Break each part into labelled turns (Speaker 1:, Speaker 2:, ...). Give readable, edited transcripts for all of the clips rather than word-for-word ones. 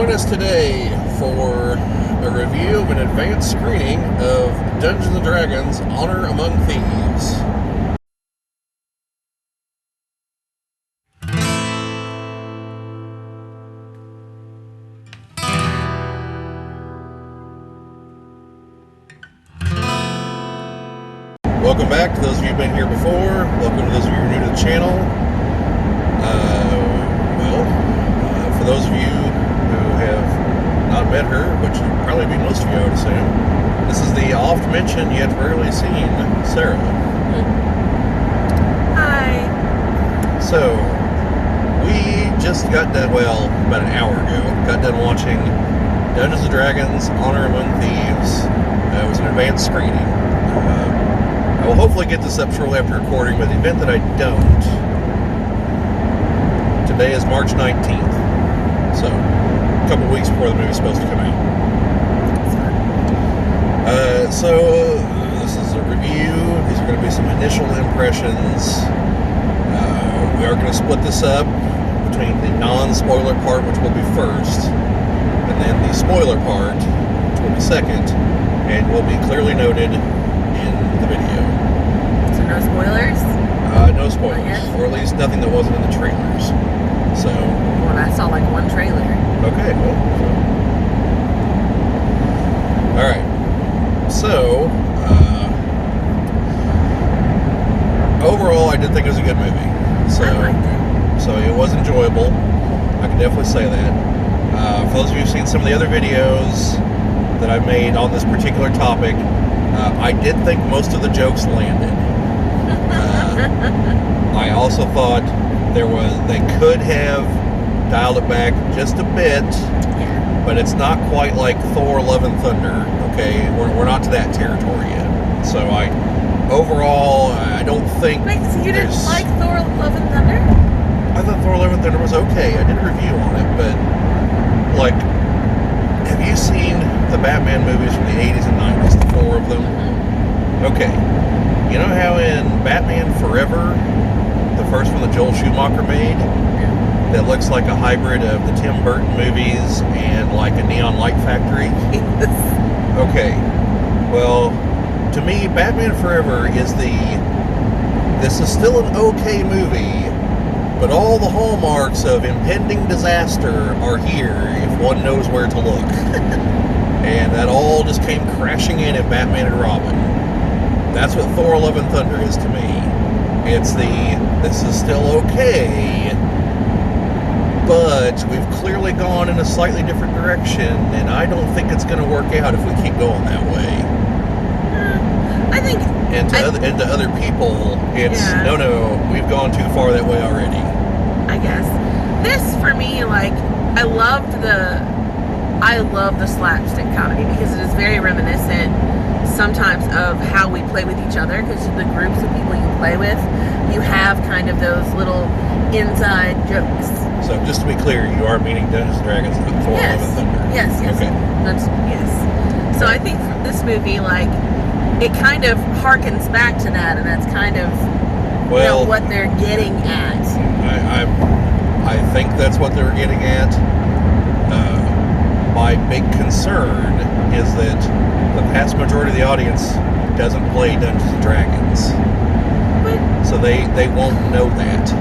Speaker 1: Join us today for a review of an advanced screening of Dungeons & Dragons Honor Among Thieves. Welcome back to those of you who've been here before. Welcome to those of you who are new to the channel. For those of you who have not met her, which would probably be most of you, I would assume, this is the oft-mentioned yet rarely seen Sarah.
Speaker 2: Hi.
Speaker 1: So, we just got done, about an hour ago, got done watching Dungeons & Dragons Honor Among Thieves. It was an advanced screening. I will hopefully get this up shortly after recording, but in the event that I don't, today is March 19th, so a couple weeks before the movie's supposed to come out. This is a review. These are going to be some initial impressions. We are going to split this up between the non-spoiler part, which will be first, and then the spoiler part, which will be second, and will be clearly noted in the video.
Speaker 2: So no spoilers?
Speaker 1: No spoilers, or at least nothing that wasn't in the trailers. So.
Speaker 2: Well, I saw like one trailer.
Speaker 1: Okay, well. All right. So, overall, I did think it was a good movie. So,
Speaker 2: I liked it.
Speaker 1: So it was enjoyable. I can definitely say that. For those of you who've seen some of the other videos that I've made on this particular topic, I did think most of the jokes landed. I also thought they could have dialed it back just a bit, but it's not quite like Thor: Love and Thunder. Okay, we're not to that territory yet. So overall, I don't think.
Speaker 2: Wait, so you didn't like Thor: Love and Thunder?
Speaker 1: I thought Thor: Love and Thunder was okay. I did a review on it, but have you seen the Batman movies from the 80s and 90s? The four of them. Okay, you know how in Batman Forever, the first one that Joel Schumacher made, that looks like a hybrid of the Tim Burton movies and like a neon light factory? Okay, well, to me, Batman Forever is this is still an okay movie, but all the hallmarks of impending disaster are here if one knows where to look. And that all just came crashing in Batman and Robin. That's what Thor: Love and Thunder is to me. It's this is still okay, but we've clearly gone in a slightly different direction, and I don't think it's going to work out if we keep going that way.
Speaker 2: I think...
Speaker 1: And to other people, it's, no, we've gone too far that way already.
Speaker 2: I guess. This, for me, I love the slapstick comedy because it is very reminiscent sometimes of how we play with each other, because the groups of people you play with, you have kind of those little inside jokes. So
Speaker 1: just to be clear, you are meaning Dungeons & Dragons Thor: Love and Thunder?
Speaker 2: Yes.
Speaker 1: Okay.
Speaker 2: Yes. So I think for this movie, it kind of harkens back to that, and that's kind of what they're getting at.
Speaker 1: I think that's what they were getting at. My big concern is that the vast majority of the audience doesn't play Dungeons & Dragons. So they won't know that.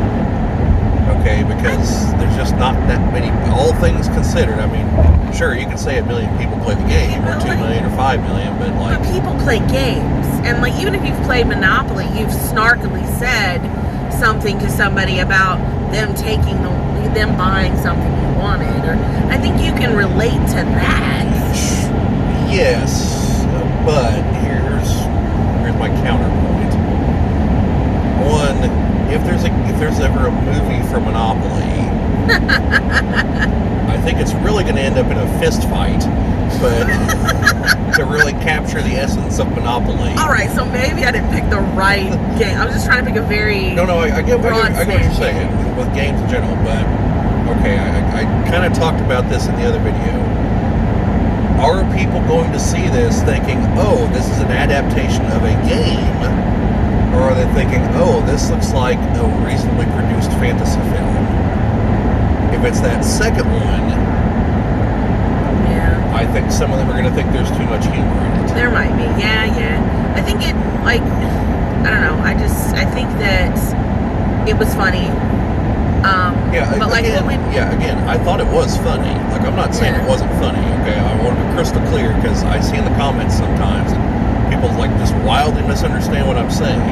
Speaker 1: Okay, because there's just not that many, all things considered. I mean, sure, you can say 1 million people play the game, or 2 million, or 5 million, but
Speaker 2: But people play games, and even if you've played Monopoly, you've snarkily said something to somebody about them them buying something you wanted, or I think you can relate to that.
Speaker 1: Yes, but here's my counterpoint. One, if there's ever a movie for Monopoly, I think it's really going to end up in a fist fight, but to really capture the essence of Monopoly.
Speaker 2: All right, so maybe I didn't pick the right game. I was just trying to pick a very
Speaker 1: I get what you're saying with games in general, but okay, I kind of talked about this in the other video. Are people going to see this thinking, oh, this is an adaptation of a game? Or are they thinking, oh, this looks like a reasonably produced fantasy film? If it's that second one, some of them are going to think there's too much humor in it.
Speaker 2: There might be. Yeah. I think it, like, I don't know. I think that it was funny. But like
Speaker 1: again, I thought it was funny. Like, I'm not saying it wasn't funny, okay? I want to be crystal clear, because I see in the comments sometimes and people like just wildly misunderstand what I'm saying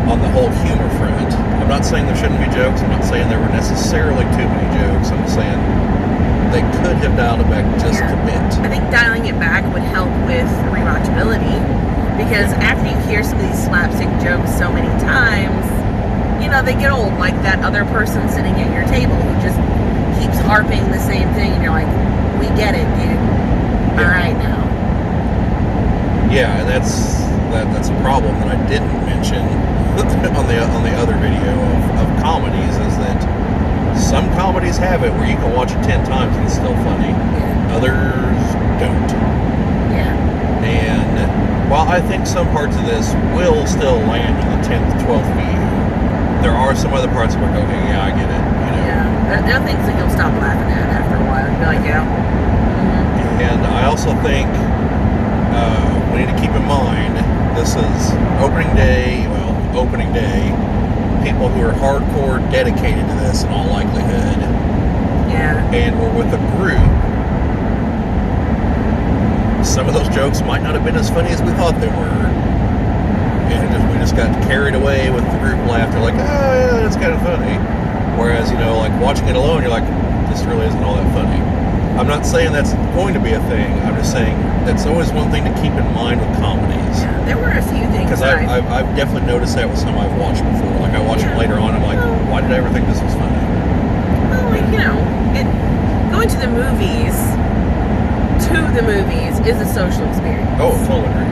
Speaker 1: on the whole humor front. I'm not saying there shouldn't be jokes. I'm not saying there were necessarily too many jokes. I'm saying they could have dialed it back just a bit.
Speaker 2: I think dialing it back would help with rewatchability, because after you hear some of these slapstick jokes so many times, you know, they get old. Like that other person sitting at your table who just keeps harping the same thing, and you're like, we get it, dude. All right now.
Speaker 1: Yeah, and that's a problem that I didn't mention on the other video of comedies, is that some comedies have it where you can watch it 10 times and it's still funny.
Speaker 2: Yeah.
Speaker 1: Others don't.
Speaker 2: Yeah.
Speaker 1: And while I think some parts of this will still land in the 10th, 12th view, there are some other parts where I go, okay, yeah, I get it. You know?
Speaker 2: Yeah. There are things that you'll stop laughing at after a while. You'll be like, yeah. Mm-hmm.
Speaker 1: And I also think we need to keep in mind, this is opening day. People who are hardcore dedicated to this in all likelihood.
Speaker 2: Yeah.
Speaker 1: And we're with a group. Some of those jokes might not have been as funny as we thought they were. And we just got carried away with the group laughter, like, oh yeah, that's kind of funny. Whereas, you know, like watching it alone, you're like, this really isn't all that funny. I'm not saying that's going to be a thing. I'm just saying that's always one thing to keep in mind with comedies.
Speaker 2: Yeah, there were a few things.
Speaker 1: Because I've definitely noticed that with some I've watched before. Like I watch them later on, I'm like, why did I ever think this was funny?
Speaker 2: Well, like, you know, going to the movies is a social experience.
Speaker 1: Oh, totally agree.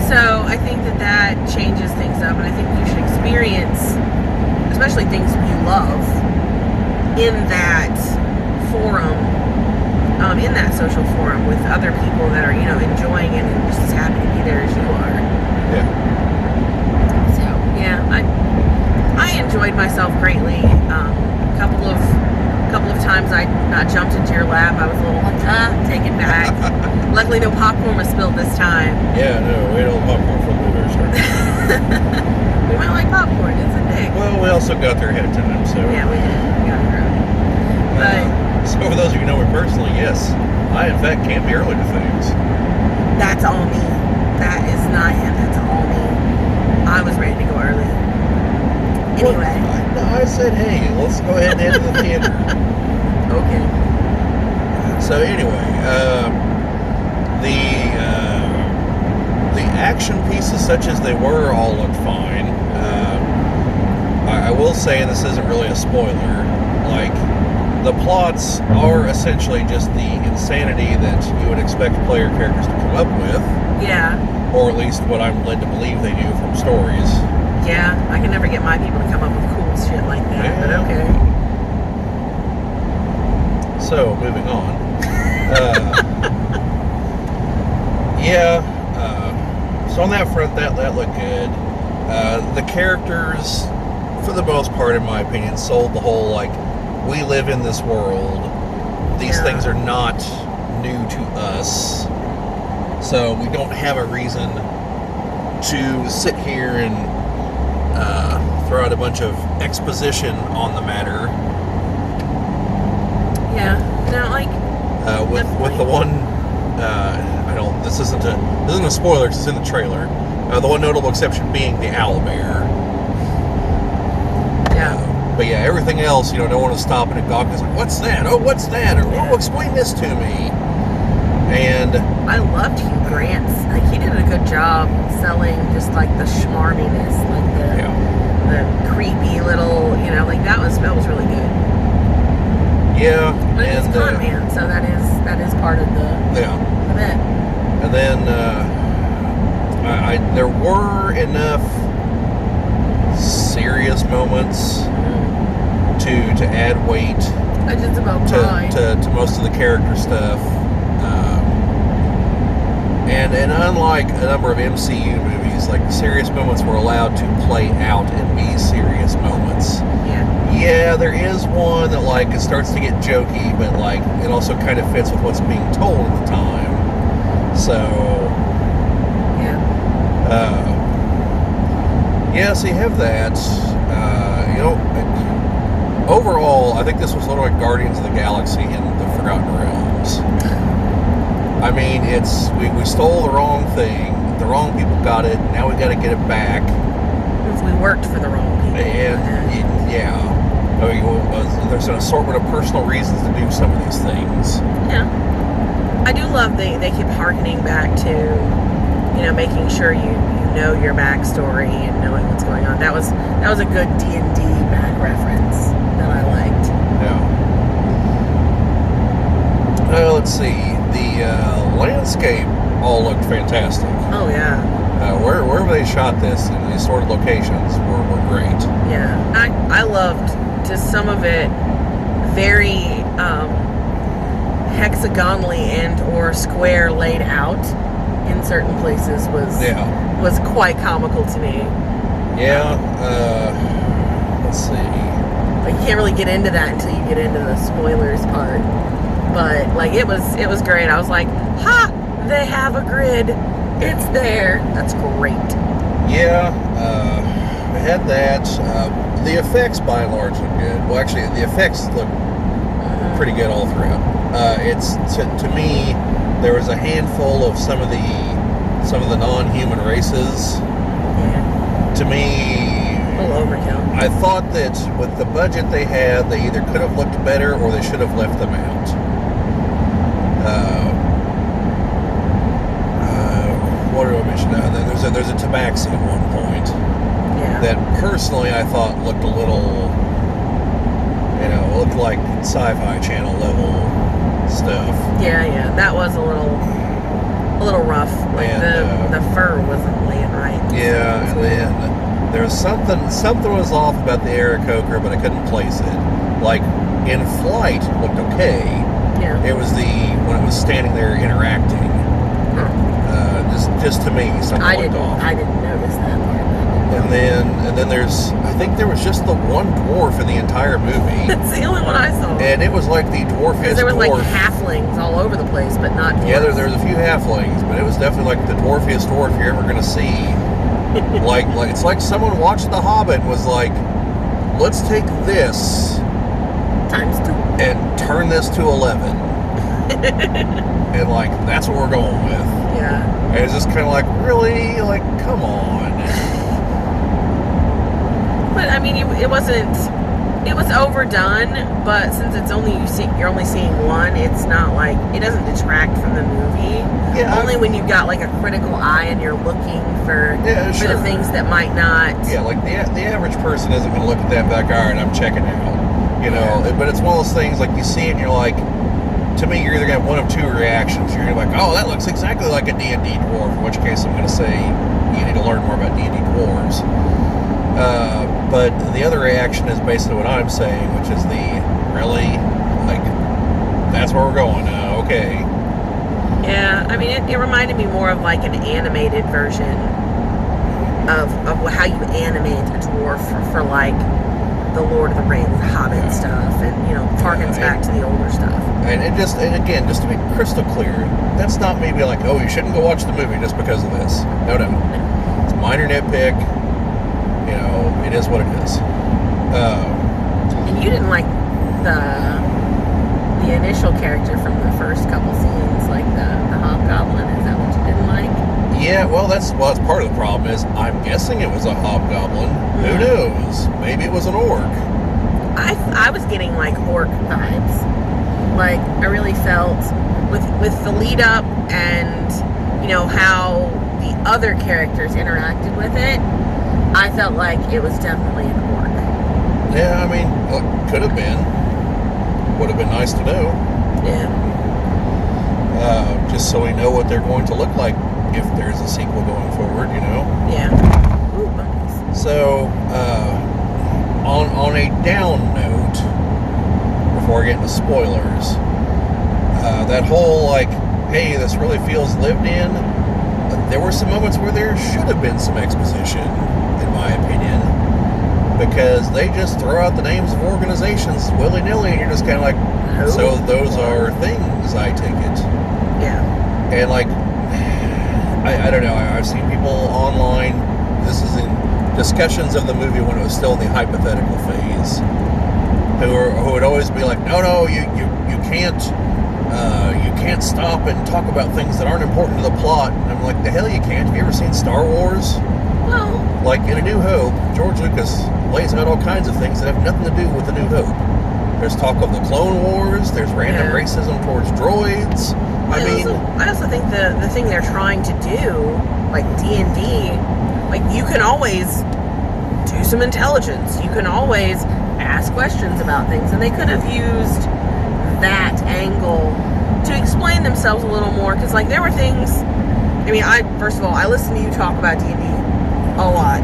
Speaker 2: So I think that changes things up, and I think you should experience, especially things you love, in that forum. In that social forum with other people that are, you know, enjoying it and just as happy to be there as you are.
Speaker 1: Yeah.
Speaker 2: So yeah, I enjoyed myself greatly. A couple of times I jumped into your lap. I was a little like, taken back. Luckily, no popcorn was spilled this time.
Speaker 1: Yeah, no, we don't popcorn from the movie start.
Speaker 2: We might like popcorn. It's a thing.
Speaker 1: Well, we also got there ahead of time, so.
Speaker 2: Yeah, we did. We got there. But.
Speaker 1: So for those of you who know me personally, yes, I in fact can be early to things.
Speaker 2: That's all me. That is not him. That's all me. I was ready to go early. Anyway.
Speaker 1: Well, I said, hey, let's go ahead and enter the theater.
Speaker 2: Okay.
Speaker 1: So anyway, the action pieces, such as they were, all looked fine. I will say, and this isn't really a spoiler, like, the plots are essentially just the insanity that you would expect player characters to come up with.
Speaker 2: Yeah.
Speaker 1: Or at least what I'm led to believe they do from stories.
Speaker 2: Yeah, I can never get my people to come up with cool shit like that,
Speaker 1: Yeah.
Speaker 2: but okay.
Speaker 1: So, moving on. So on that front, that looked good. The characters, for the most part, in my opinion, sold the whole, like, we live in this world. These things are not new to us. So we don't have a reason to sit here and throw out a bunch of exposition on the matter.
Speaker 2: Yeah. No, like
Speaker 1: With the one, this isn't a spoiler because it's in the trailer. The one notable exception being the owlbear.
Speaker 2: Yeah.
Speaker 1: But yeah, everything else, you know, no one is stopping and gawking. It's like, what's that? Oh, what's that? Or, oh, explain this to me. And
Speaker 2: I loved Hugh Grant's. Like, he did a good job selling just like the schmarminess, like the creepy little, you know, like that was really good.
Speaker 1: yeah,
Speaker 2: But it's con man, so that is part of the bit.
Speaker 1: And then there were enough serious moments to add weight
Speaker 2: I just about cried.
Speaker 1: to most of the character stuff. And unlike a number of MCU movies, like, serious moments were allowed to play out and be serious moments. Yeah, there is one that, like, it starts to get jokey, but, like, it also kind of fits with what's being told at the time. So,
Speaker 2: Yeah.
Speaker 1: yeah, so you have that. Overall, I think this was sort of like Guardians of the Galaxy and the Forgotten Realms. I mean, we stole the wrong thing. The wrong people got it. Now we got to get it back.
Speaker 2: We worked for the wrong people.
Speaker 1: And yeah, I mean, there's an assortment of personal reasons to do some of these things.
Speaker 2: Yeah. I do love they keep harkening back to, making sure you know your backstory and knowing what's going on. That was a good D&D back reference that I liked.
Speaker 1: Yeah. Let's see. The landscape all looked fantastic.
Speaker 2: Oh yeah.
Speaker 1: Wherever they shot this in these sort of locations were great.
Speaker 2: Yeah. I loved just some of it very hexagonally and or square laid out in certain places was quite comical to me.
Speaker 1: Yeah. Let's see.
Speaker 2: Like, you can't really get into that until you get into the spoilers part. But like it was great. I was like, ha! They have a grid. It's there. That's great.
Speaker 1: Yeah. We had that. The effects by and large look good. Well, actually, the effects look pretty good all throughout. It's to me, there was a handful of some of the non-human races.
Speaker 2: Yeah.
Speaker 1: To me,
Speaker 2: A little overkill.
Speaker 1: I thought that with the budget they had, they either could have looked better or they should have left them out. What did I mention? There's a tabaxi at one point.
Speaker 2: Yeah.
Speaker 1: That personally I thought looked a little, looked like Sci-Fi Channel level stuff.
Speaker 2: Yeah. That was a little rough. Like the fur wasn't laying right.
Speaker 1: Yeah, and then there was something was off about the Aarakocra, but I couldn't place it. Like in flight looked okay.
Speaker 2: Yeah.
Speaker 1: It was when it was standing there interacting. Just to me, something looked off.
Speaker 2: I didn't notice that part.
Speaker 1: And then I think there was just the one dwarf in the entire movie.
Speaker 2: It's the only one I saw.
Speaker 1: And it was like the dwarfiest
Speaker 2: Because there was
Speaker 1: dwarf.
Speaker 2: like halflings all over the place, but not dwarves.
Speaker 1: Yeah, there was a few halflings, but it was definitely like the dwarfiest dwarf you're ever going to see. like it's like someone watched The Hobbit and was like, let's take this
Speaker 2: times 2
Speaker 1: and turn this to 11. And like, that's what we're going with.
Speaker 2: Yeah.
Speaker 1: And it's just kind of like, really? Like, come on.
Speaker 2: But I mean, it wasn't. It was overdone, but since it's you're only seeing one, it's not like it doesn't detract from the movie.
Speaker 1: Yeah.
Speaker 2: Only when you've got like a critical eye and you're looking for
Speaker 1: sure.
Speaker 2: the things that might not.
Speaker 1: Yeah, like the average person isn't going to look at that and be like, all right, I'm checking out. But it's one of those things like you see it and you're like, to me, you're either going to have one of two reactions. You're going to be like, oh, that looks exactly like a D&D dwarf, in which case I'm going to say you need to learn more about D&D dwarves. But the other reaction is basically what I'm saying, which is really, like, that's where we're going now, okay.
Speaker 2: Yeah, I mean, it reminded me more of like an animated version of how you animate a dwarf for like the Lord of the Rings, Hobbit stuff, and harkens back to the older stuff.
Speaker 1: And again, just to be crystal clear, that's not maybe like, oh, you shouldn't go watch the movie just because of this. No. It's a minor nitpick. It is what it is.
Speaker 2: And you didn't like the initial character from the first couple scenes, like the hobgoblin. Is that what you didn't like?
Speaker 1: Yeah, well, that's part of the problem is I'm guessing it was a hobgoblin. Mm-hmm. Who knows? Maybe it was an orc.
Speaker 2: I was getting like orc vibes. Like I really felt with the lead up and how the other characters interacted with it. I felt like it was definitely an orc.
Speaker 1: Yeah, I mean, could have been. Would have been nice to know.
Speaker 2: Yeah.
Speaker 1: Just so we know what they're going to look like if there's a sequel going forward,
Speaker 2: Yeah. Ooh, bunnies.
Speaker 1: So, on a down note, before I get into spoilers, that whole, like, hey, this really feels lived in, there were some moments where there should have been some exposition, in my opinion, because they just throw out the names of organizations willy-nilly, and you're just kind of like, so those are things, I take it.
Speaker 2: Yeah.
Speaker 1: And like, I don't know. I've seen people online. This is in discussions of the movie when it was still in the hypothetical phase. Who would always be like, no, you can't stop and talk about things that aren't important to the plot. And I'm like, the hell you can't. Have you ever seen Star Wars?
Speaker 2: Well,
Speaker 1: Like in A New Hope, George Lucas lays out all kinds of things that have nothing to do with A New Hope. There's talk of the Clone Wars. There's random racism towards droids.
Speaker 2: I also think the thing they're trying to do, like D&D, like you can always do some intelligence. You can always ask questions about things, and they could have used that angle to explain themselves a little more. Because like there were things. I mean, first of all, I listen to you talk about D&D a lot,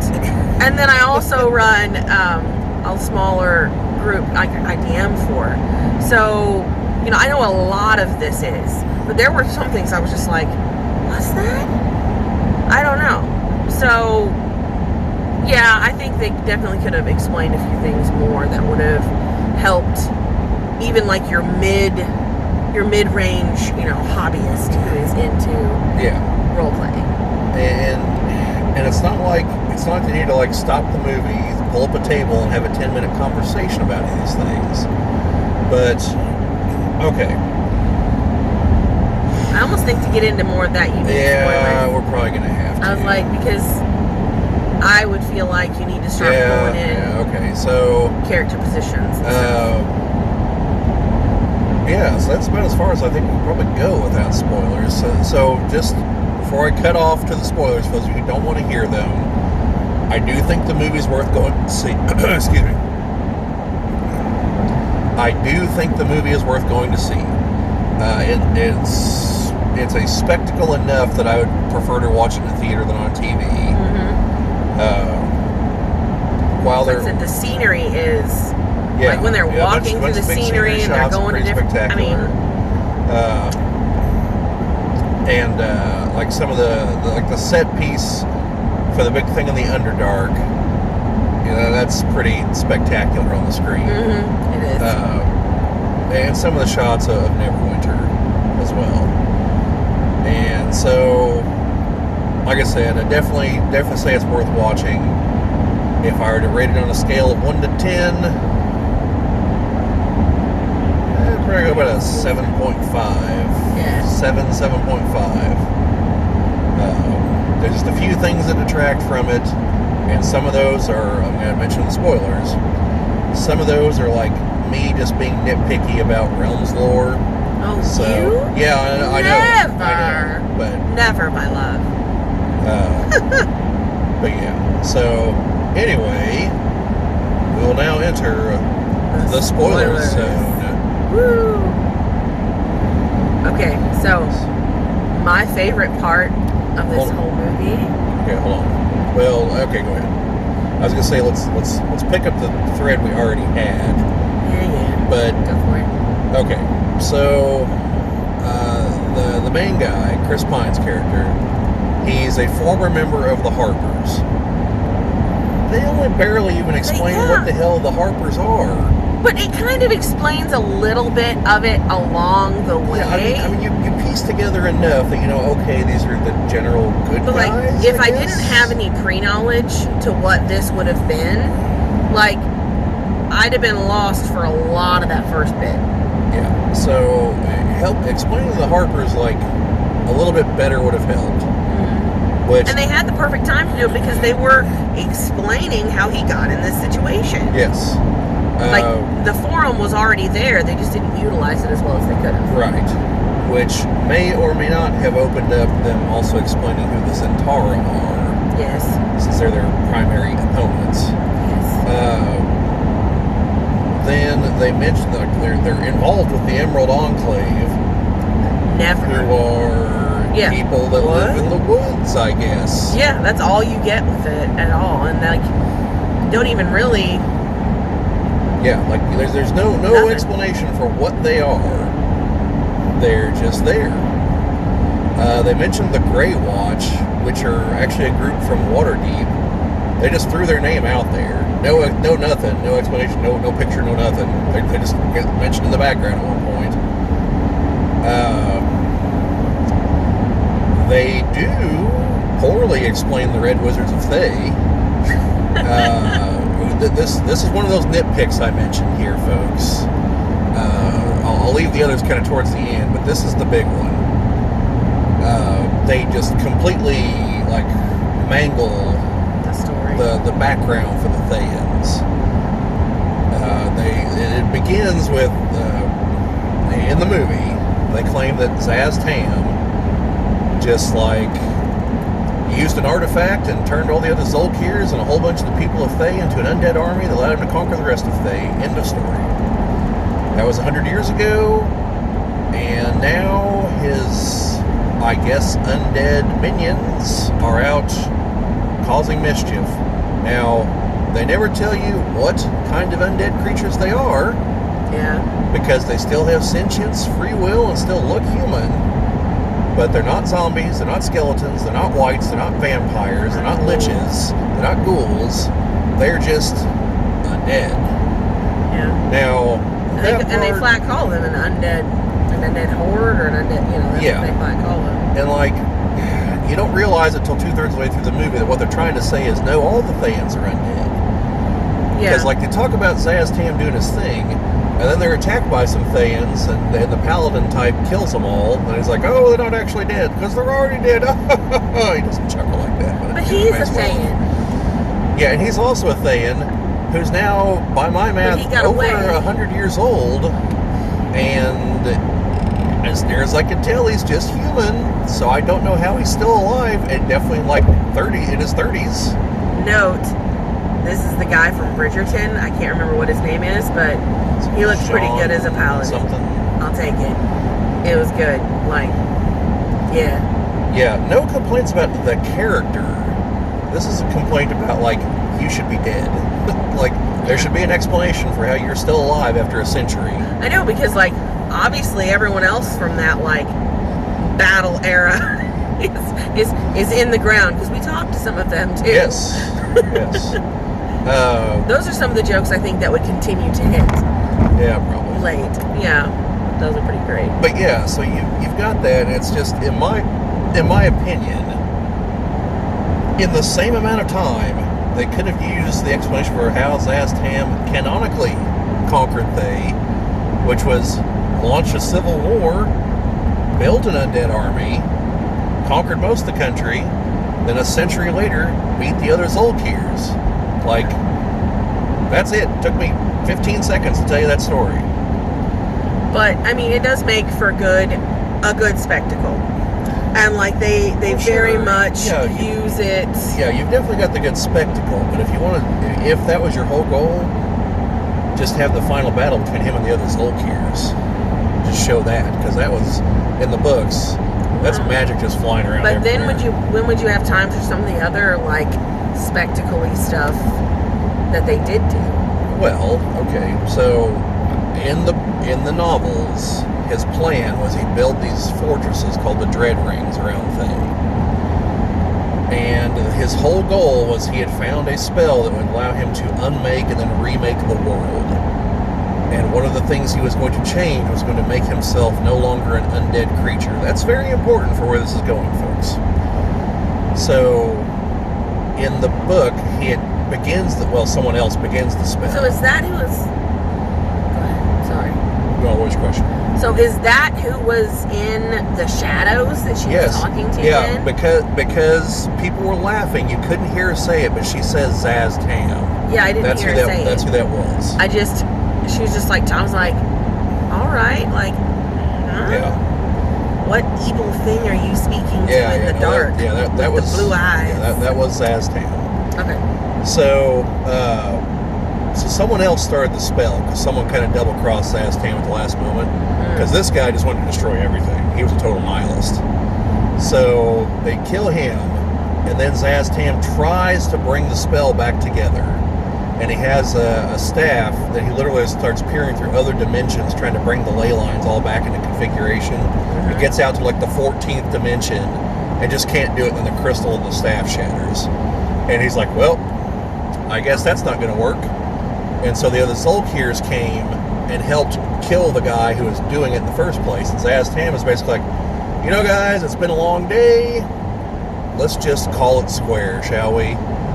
Speaker 2: and then I also run a smaller group I DM for. So I know a lot of this is, but there were some things I was just like, what's that? I don't know. So yeah, I think they definitely could have explained a few things more that would have helped even like your mid-range, hobbyist who is into role playing.
Speaker 1: And it's not like they need to like stop the movie, pull up a table, and have a 10-minute conversation about these things. But okay.
Speaker 2: I almost think to get into more of that, you need spoilers.
Speaker 1: We're probably gonna have to.
Speaker 2: I was like, because I would feel like you need to start going in.
Speaker 1: Yeah. Okay. So
Speaker 2: character positions.
Speaker 1: So that's about as far as I think we can probably go without spoilers. So just before I cut off to the spoilers, for those of you who don't want to hear them, I do think the movie's worth going to see. Excuse me. I do think the movie is worth going to see. It's a spectacle enough that I would prefer to watch it in the theater than on TV.
Speaker 2: Mm-hmm.
Speaker 1: While
Speaker 2: like I said, the scenery is like when they're walking through the scenery and they're going to different. I mean,
Speaker 1: like some of the set piece for the big thing in the Underdark, that's pretty spectacular on the screen.
Speaker 2: Mm-hmm. It is.
Speaker 1: And some of the shots of Neverwinter as well. And so, like I said, I definitely say it's worth watching. If I were to rate it on a scale of 1 to 10, I'd probably go about a 7.5.
Speaker 2: Yeah.
Speaker 1: 7.5. There's just a few things that detract from it, and some of those are, I'm going to mention the spoilers, some of those are like me just being nitpicky about Realms lore.
Speaker 2: Oh,
Speaker 1: so,
Speaker 2: you?
Speaker 1: Yeah, I know. But
Speaker 2: never, my love.
Speaker 1: But yeah, so anyway, we will now enter the spoiler zone.
Speaker 2: Woo! Okay, so my favorite part of this whole movie.
Speaker 1: Okay, hold on. Well, okay, go ahead. I was gonna say let's pick up the thread we already had.
Speaker 2: Yeah.
Speaker 1: But
Speaker 2: go for it.
Speaker 1: Okay, so the main guy, Chris Pine's character, he's a former member of the Harpers. They only barely even explain what the hell the Harpers are.
Speaker 2: But it kind of explains a little bit of it along the way.
Speaker 1: Yeah, I mean you piece together enough that okay, these are the general good
Speaker 2: but
Speaker 1: guys.
Speaker 2: Like, if I didn't have any pre-knowledge to what this would have been, like, I'd have been lost for a lot of that first bit.
Speaker 1: Yeah, so explaining the Harpers like a little bit better would have helped. Mm-hmm. And
Speaker 2: they had the perfect time to do it because they were explaining how he got in this situation.
Speaker 1: Yes.
Speaker 2: Like, the forum was already there, they just didn't utilize it as well as they could have.
Speaker 1: Right. Which may or may not have opened up them also explaining who the Zentarum are.
Speaker 2: Yes.
Speaker 1: Since they're their primary opponents.
Speaker 2: Yes.
Speaker 1: Then they mentioned that they're involved with the Emerald Enclave.
Speaker 2: Never.
Speaker 1: Who are people that live in the woods, I guess.
Speaker 2: Yeah, that's all you get with it at all. And like, don't even really...
Speaker 1: Yeah, like there's no explanation for what they are. They're just there. They mentioned the Grey Watch, which are actually a group from Waterdeep. They just threw their name out there. No nothing, no explanation, no picture, no nothing. They just get mentioned in the background at one point. They do clearly explain the Red Wizards of Thay. This is one of those nitpicks I mentioned here, folks. I'll leave the others kind of towards the end, but this is the big one. They just completely like mangle
Speaker 2: The story.
Speaker 1: the background for the Thayans. It begins with in the movie they claim that Zaz Tam just like used an artifact and turned all the other Zolkirs and a whole bunch of the people of Thay into an undead army that allowed him to conquer the rest of Thay. End of story. That was 100 years ago, and now his, I guess, undead minions are out causing mischief. Now, they never tell you what kind of undead creatures they are,
Speaker 2: Yeah.
Speaker 1: because they still have sentience, free will, and still look human. But they're not zombies, they're not skeletons, they're not wights, they're not vampires, they're not liches, they're not ghouls. They're just undead.
Speaker 2: Yeah.
Speaker 1: Now,
Speaker 2: And they flat call them an undead horde or an undead, that's
Speaker 1: Yeah.
Speaker 2: what they flat call them.
Speaker 1: and like, you don't realize until 2/3 of the way through the movie that what they're trying to say is, no, all the Thayans are undead.
Speaker 2: Yeah.
Speaker 1: Because like they talk about Zaz Tam doing his thing, and then they're attacked by some Thayans, and the paladin type kills them all, and he's like, oh, they're not actually dead, because they're already dead. He doesn't chuckle like that.
Speaker 2: But he's a Thayan.
Speaker 1: Yeah, and he's also a Thayan, who's now, by my math,
Speaker 2: he got
Speaker 1: over
Speaker 2: away.
Speaker 1: 100 years old, and as near as I can tell, he's just human, so I don't know how he's still alive, and definitely like 30, in his 30s.
Speaker 2: Note, this is the guy from Bridgerton. I can't remember what his name is, but he looks pretty
Speaker 1: Sean
Speaker 2: good as a paladin.
Speaker 1: Something.
Speaker 2: I'll take it. It was good. Like, yeah.
Speaker 1: Yeah, no complaints about the character. This is a complaint about, like, you should be dead. Like, there should be an explanation for how you're still alive after a century.
Speaker 2: I know, because, like, obviously everyone else from that, like, battle era is in the ground, because we talked to some of them, too.
Speaker 1: Yes. Yes.
Speaker 2: Those are some of the jokes I think that would continue to hit
Speaker 1: Yeah, probably.
Speaker 2: late. Yeah. Those are pretty great.
Speaker 1: But yeah, so you've got that, and it's just, in my opinion, in the same amount of time, they could have used the explanation for how Zaz Tam canonically conquered Thay, which was launch a civil war, build an undead army, conquered most of the country, then a century later, beat the other Zolkirs. Like, that's it. Took me 15 seconds to tell you that story.
Speaker 2: But I mean, it does make for a good spectacle, and like they very
Speaker 1: Sure.
Speaker 2: much
Speaker 1: Yeah,
Speaker 2: use it.
Speaker 1: Yeah, you've definitely got the good spectacle, but if you want to, if that was your whole goal, just have the final battle between him and the other Zolkirs. Just show that, because that was in the books. That's magic just flying around.
Speaker 2: But then
Speaker 1: everywhere.
Speaker 2: when would you have time for some of the other like spectacle-y stuff that they did do?
Speaker 1: Well, okay, so in the novels, his plan was he'd build these fortresses called the Dread Rings around Thay. And his whole goal was he had found a spell that would allow him to unmake and then remake the world. And one of the things he was going to change was going to make himself no longer an undead creature. That's very important for where this is going, folks. So, in the book, someone else begins the spell.
Speaker 2: So is that who was? Go ahead. Sorry.
Speaker 1: Well, what's your question?
Speaker 2: So is that who was in the shadows that she was talking to?
Speaker 1: Yeah,
Speaker 2: in?
Speaker 1: because people were laughing. You couldn't hear her say it, but she says Zaz Tam.
Speaker 2: Yeah, I didn't hear her say
Speaker 1: That's
Speaker 2: it.
Speaker 1: who that was.
Speaker 2: She was just like, I was like, all right, like, huh?
Speaker 1: Yeah.
Speaker 2: What evil thing are you speaking to in the dark?
Speaker 1: That was
Speaker 2: the blue eyes.
Speaker 1: Yeah, that was Zaz Tam.
Speaker 2: Okay.
Speaker 1: So someone else started the spell because someone kind of double-crossed Zaz Tam at the last moment. Because this guy just wanted to destroy everything. He was a total nihilist. So they kill him, and then Zaz Tam tries to bring the spell back together. And he has a staff that he literally starts peering through other dimensions, trying to bring the ley lines all back into configuration. He gets out to like the 14th dimension and just can't do it, and then the crystal of the staff shatters. And he's like, well, I guess that's not going to work. And so the other Zolkirs came and helped kill the guy who was doing it in the first place. And Zaz Tam is basically like, you know, guys, it's been a long day. let's just call it square, shall we?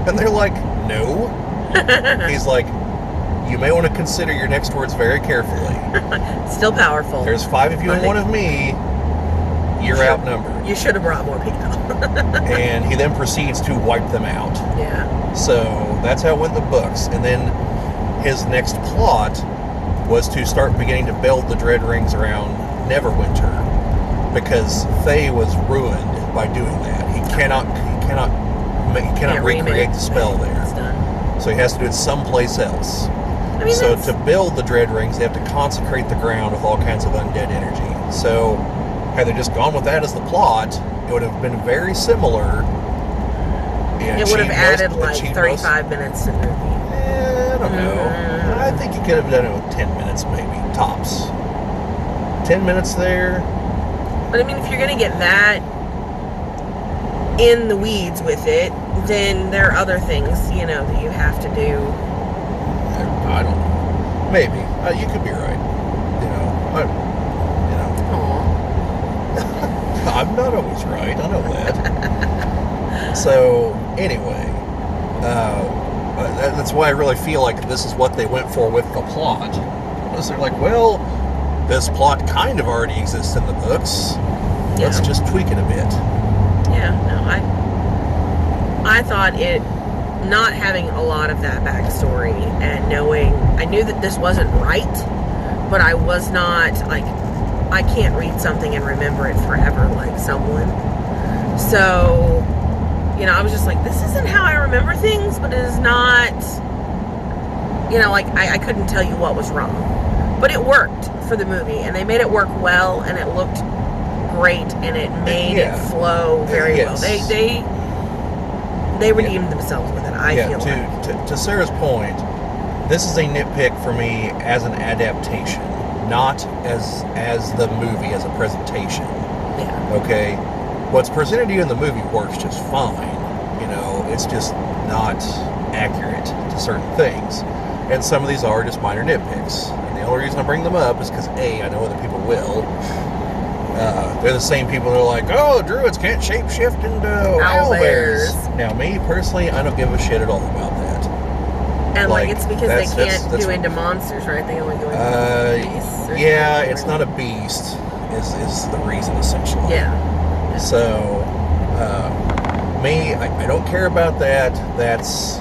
Speaker 1: And they're like, no. He's like, you may want to consider your next words very carefully.
Speaker 2: Still powerful.
Speaker 1: There's 5 of you and 1 of me. You're outnumbered.
Speaker 2: You should have brought more people.
Speaker 1: And he then proceeds to wipe them out.
Speaker 2: Yeah.
Speaker 1: So that's how it went in the books. And then his next plot was to start beginning to build the Dread Rings around Neverwinter, because Faye was ruined by doing that. He cannot recreate the spell there.
Speaker 2: It's done.
Speaker 1: So he has to do it someplace else.
Speaker 2: I mean,
Speaker 1: So to build the Dread Rings, they have to consecrate the ground with all kinds of undead energy. So had they just gone with that as the plot, it would have been very similar. Yeah,
Speaker 2: it would have added like 35 minutes to the movie.
Speaker 1: I don't know. I think you could have done it with 10 minutes maybe, tops. 10 minutes there.
Speaker 2: But I mean, if you're going to get that in the weeds with it, then there are other things, that you have to do.
Speaker 1: I don't know. Maybe. You could be right. I'm not always right. I know that. So, anyway, that's why I really feel like this is what they went for with the plot. Because they're like, well, this plot kind of already exists in the books.
Speaker 2: Yeah.
Speaker 1: Let's just tweak it a bit.
Speaker 2: Yeah, no, I thought it, not having a lot of that backstory and I knew that this wasn't right, but I was not, like, I can't read something and remember it forever like someone. So, I was just like, this isn't how I remember things, but it is not, like, I couldn't tell you what was wrong. But it worked for the movie, and they made it work well, and it looked great, and it made it flow very well. They redeemed themselves with it, I feel like.
Speaker 1: To Sarah's point, this is a nitpick for me as an adaptation, not as the movie, as a presentation.
Speaker 2: Yeah.
Speaker 1: Okay? What's presented to you in the movie works just fine. It's just not accurate to certain things. And some of these are just minor nitpicks. And the only reason I bring them up is because, A, I know other people will. They're the same people that are like, oh, druids can't shapeshift into owlbears. Now, me, personally, I don't give a shit at all about that.
Speaker 2: And, it's because they can't do into monsters, right? They only go into beasts.
Speaker 1: Yeah, it's not a beast, is the reason, essentially.
Speaker 2: Yeah.
Speaker 1: So, me, I don't care about that. That's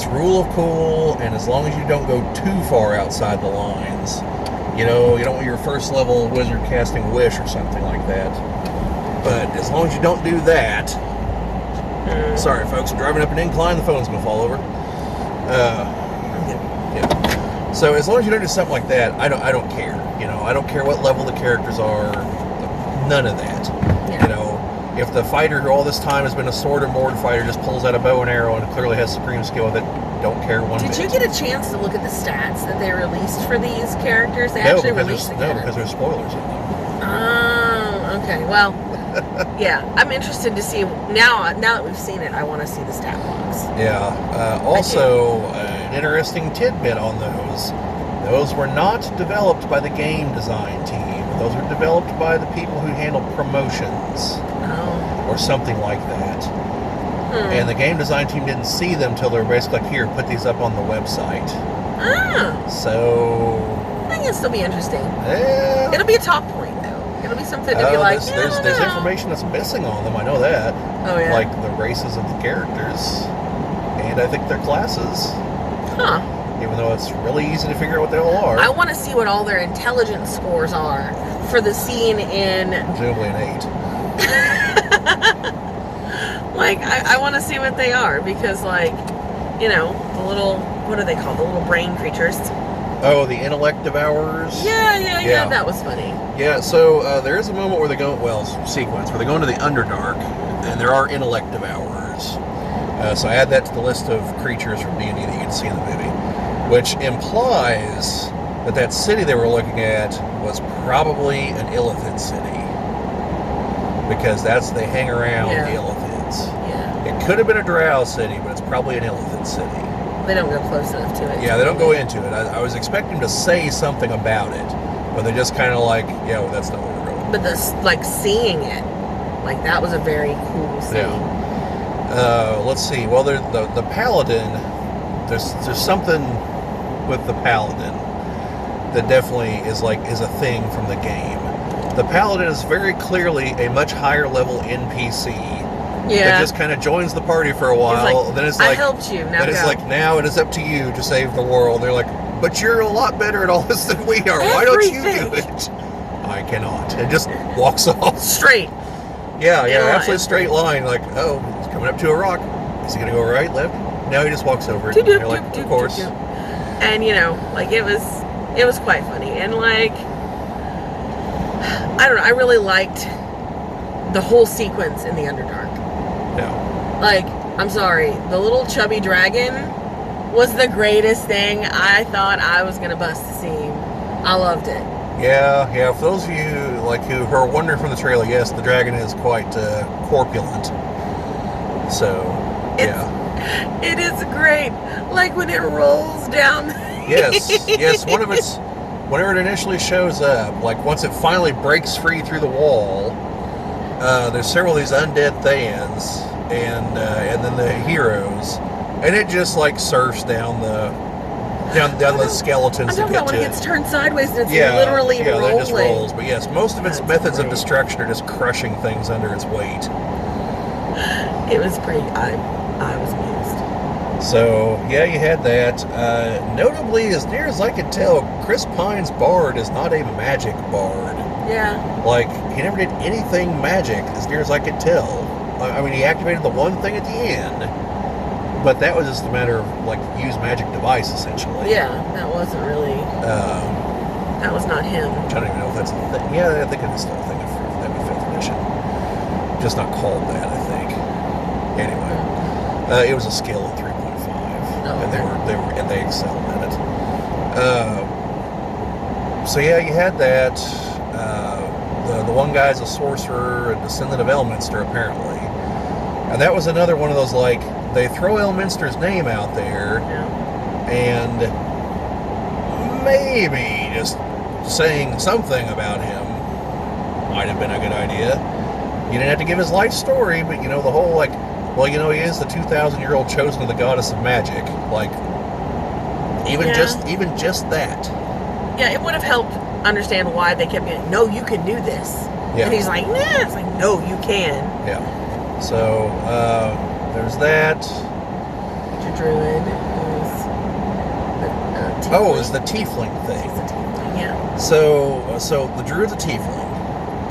Speaker 1: rule of cool, and as long as you don't go too far outside the lines, you don't want your first level wizard casting wish or something like that. But as long as you don't do that, sorry folks, I'm driving up an incline, the phone's gonna fall over. Yeah. So as long as you don't do something like that, I don't care. I don't care what level the characters are. None of that.
Speaker 2: Yeah.
Speaker 1: If the fighter who all this time has been a sword and board fighter just pulls out a bow and arrow and clearly has supreme skill with it, don't care one bit.
Speaker 2: Did you get a chance to look at the stats that they released for these characters? They actually released the characters.
Speaker 1: Because there's spoilers in them.
Speaker 2: Oh, okay. Well, yeah, I'm interested to see now that we've seen it. I want to see the stat logs.
Speaker 1: Yeah. Also, an interesting tidbit on those. Those were not developed by the game design team. Those were developed by the people who handle promotions.
Speaker 2: Oh.
Speaker 1: Or something like that. And the game design team didn't see them till they were basically like, here, put these up on the website.
Speaker 2: Ah.
Speaker 1: So
Speaker 2: I think it'll still be interesting.
Speaker 1: Yeah.
Speaker 2: It'll be a top point, though. It'll be something to be like,
Speaker 1: there's information that's missing on them, I know that.
Speaker 2: Oh, yeah.
Speaker 1: Like the races of the characters. And I think their classes.
Speaker 2: Huh.
Speaker 1: Even though it's really easy to figure out what they all are.
Speaker 2: I want to see what all their intelligence scores are for the scene in...
Speaker 1: Presumably an 8.
Speaker 2: I want to see what they are, because, the little, what are they called? The little brain creatures.
Speaker 1: Oh, the intellect devourers?
Speaker 2: Yeah, that was funny.
Speaker 1: Yeah, so there is a moment where they go, sequence, where they go into the Underdark, and there are intellect devourers. So I add that to the list of creatures from D&D that you can see in the movie, which implies that city they were looking at was probably an Illithid city. Because they hang around the Illithids.
Speaker 2: Yeah.
Speaker 1: It could have been a Drow city, but it's probably an Illithid city.
Speaker 2: They don't go close enough to it.
Speaker 1: Yeah, they don't go into it. I was expecting to say something about it, but they just kind of that's not where we're going.
Speaker 2: But seeing it Like, that was a very cool scene.
Speaker 1: Let's see. Well, the paladin. There's something with the paladin that definitely is a thing from the game. The paladin is very clearly a much higher level NPC.
Speaker 2: Yeah.
Speaker 1: That just kind of joins the party for a while.
Speaker 2: Like,
Speaker 1: then it's
Speaker 2: I
Speaker 1: like,
Speaker 2: helped you. Now
Speaker 1: then it's
Speaker 2: go.
Speaker 1: like, now it is up to you to save the world. They're like, but you're a lot better at all this than we are. Why don't you do it? I cannot. It just walks off.
Speaker 2: Straight.
Speaker 1: Yeah,
Speaker 2: In a line.
Speaker 1: absolutely straight line. Like, oh, he's coming up to a rock. Is he going to go right, left? No, he just walks over it. And you're like, of course.
Speaker 2: And, like, it was quite funny. And, like, I don't know, I really liked the whole sequence in the Underdark.
Speaker 1: Yeah.
Speaker 2: Like, I'm sorry, the little chubby dragon was the greatest thing. I thought I was gonna bust the seam. I loved it.
Speaker 1: Yeah. For those of you who are wondering from the trailer, yes, the dragon is quite corpulent. So, yeah,
Speaker 2: it is great. Like when it rolls down.
Speaker 1: yes. Whenever it initially shows up, like once it finally breaks free through the wall, there's several of these undead Thans and then the heroes, and it just like surfs down the skeletons
Speaker 2: I'm
Speaker 1: to
Speaker 2: talking
Speaker 1: get
Speaker 2: about when
Speaker 1: to
Speaker 2: it gets turned sideways and it's
Speaker 1: yeah,
Speaker 2: literally
Speaker 1: yeah,
Speaker 2: rolling.
Speaker 1: that just rolls. But yes, most of its
Speaker 2: That's
Speaker 1: methods of
Speaker 2: great.
Speaker 1: destruction are just crushing things under its weight.
Speaker 2: It was pretty. I was amused.
Speaker 1: So yeah, you had that. Notably, as near as I can tell, Chris Pine's bard is not a magic bard.
Speaker 2: Yeah.
Speaker 1: Like, he never did anything magic, as near as I could tell. I mean, he activated the one thing at the end, but that was just a matter of, like, use magic device, essentially.
Speaker 2: Yeah, that wasn't really. That was not him.
Speaker 1: I don't even know if that's a thing. Yeah, I think it is still a thing of 5th edition. Just not called that, I think. Anyway, it was a skill at 3.5, and they excelled at it. So yeah, you had that. The one guy's a sorcerer, a descendant of Elminster, apparently. And that was another one of those, like, they throw Elminster's name out there, and maybe just saying something about him might have been a good idea. You didn't have to give his life story, but, the whole, like, well, he is the 2,000-year-old chosen of the goddess of magic. Like, even just that.
Speaker 2: Yeah, it would have helped understand why they kept getting, no, you can do this.
Speaker 1: Yeah.
Speaker 2: And he's like, nah. It's like, no, you can.
Speaker 1: Yeah. So, there's that.
Speaker 2: The druid is
Speaker 1: Oh, it's the tiefling thing.
Speaker 2: It's a tiefling, yeah.
Speaker 1: So the druid's a tiefling.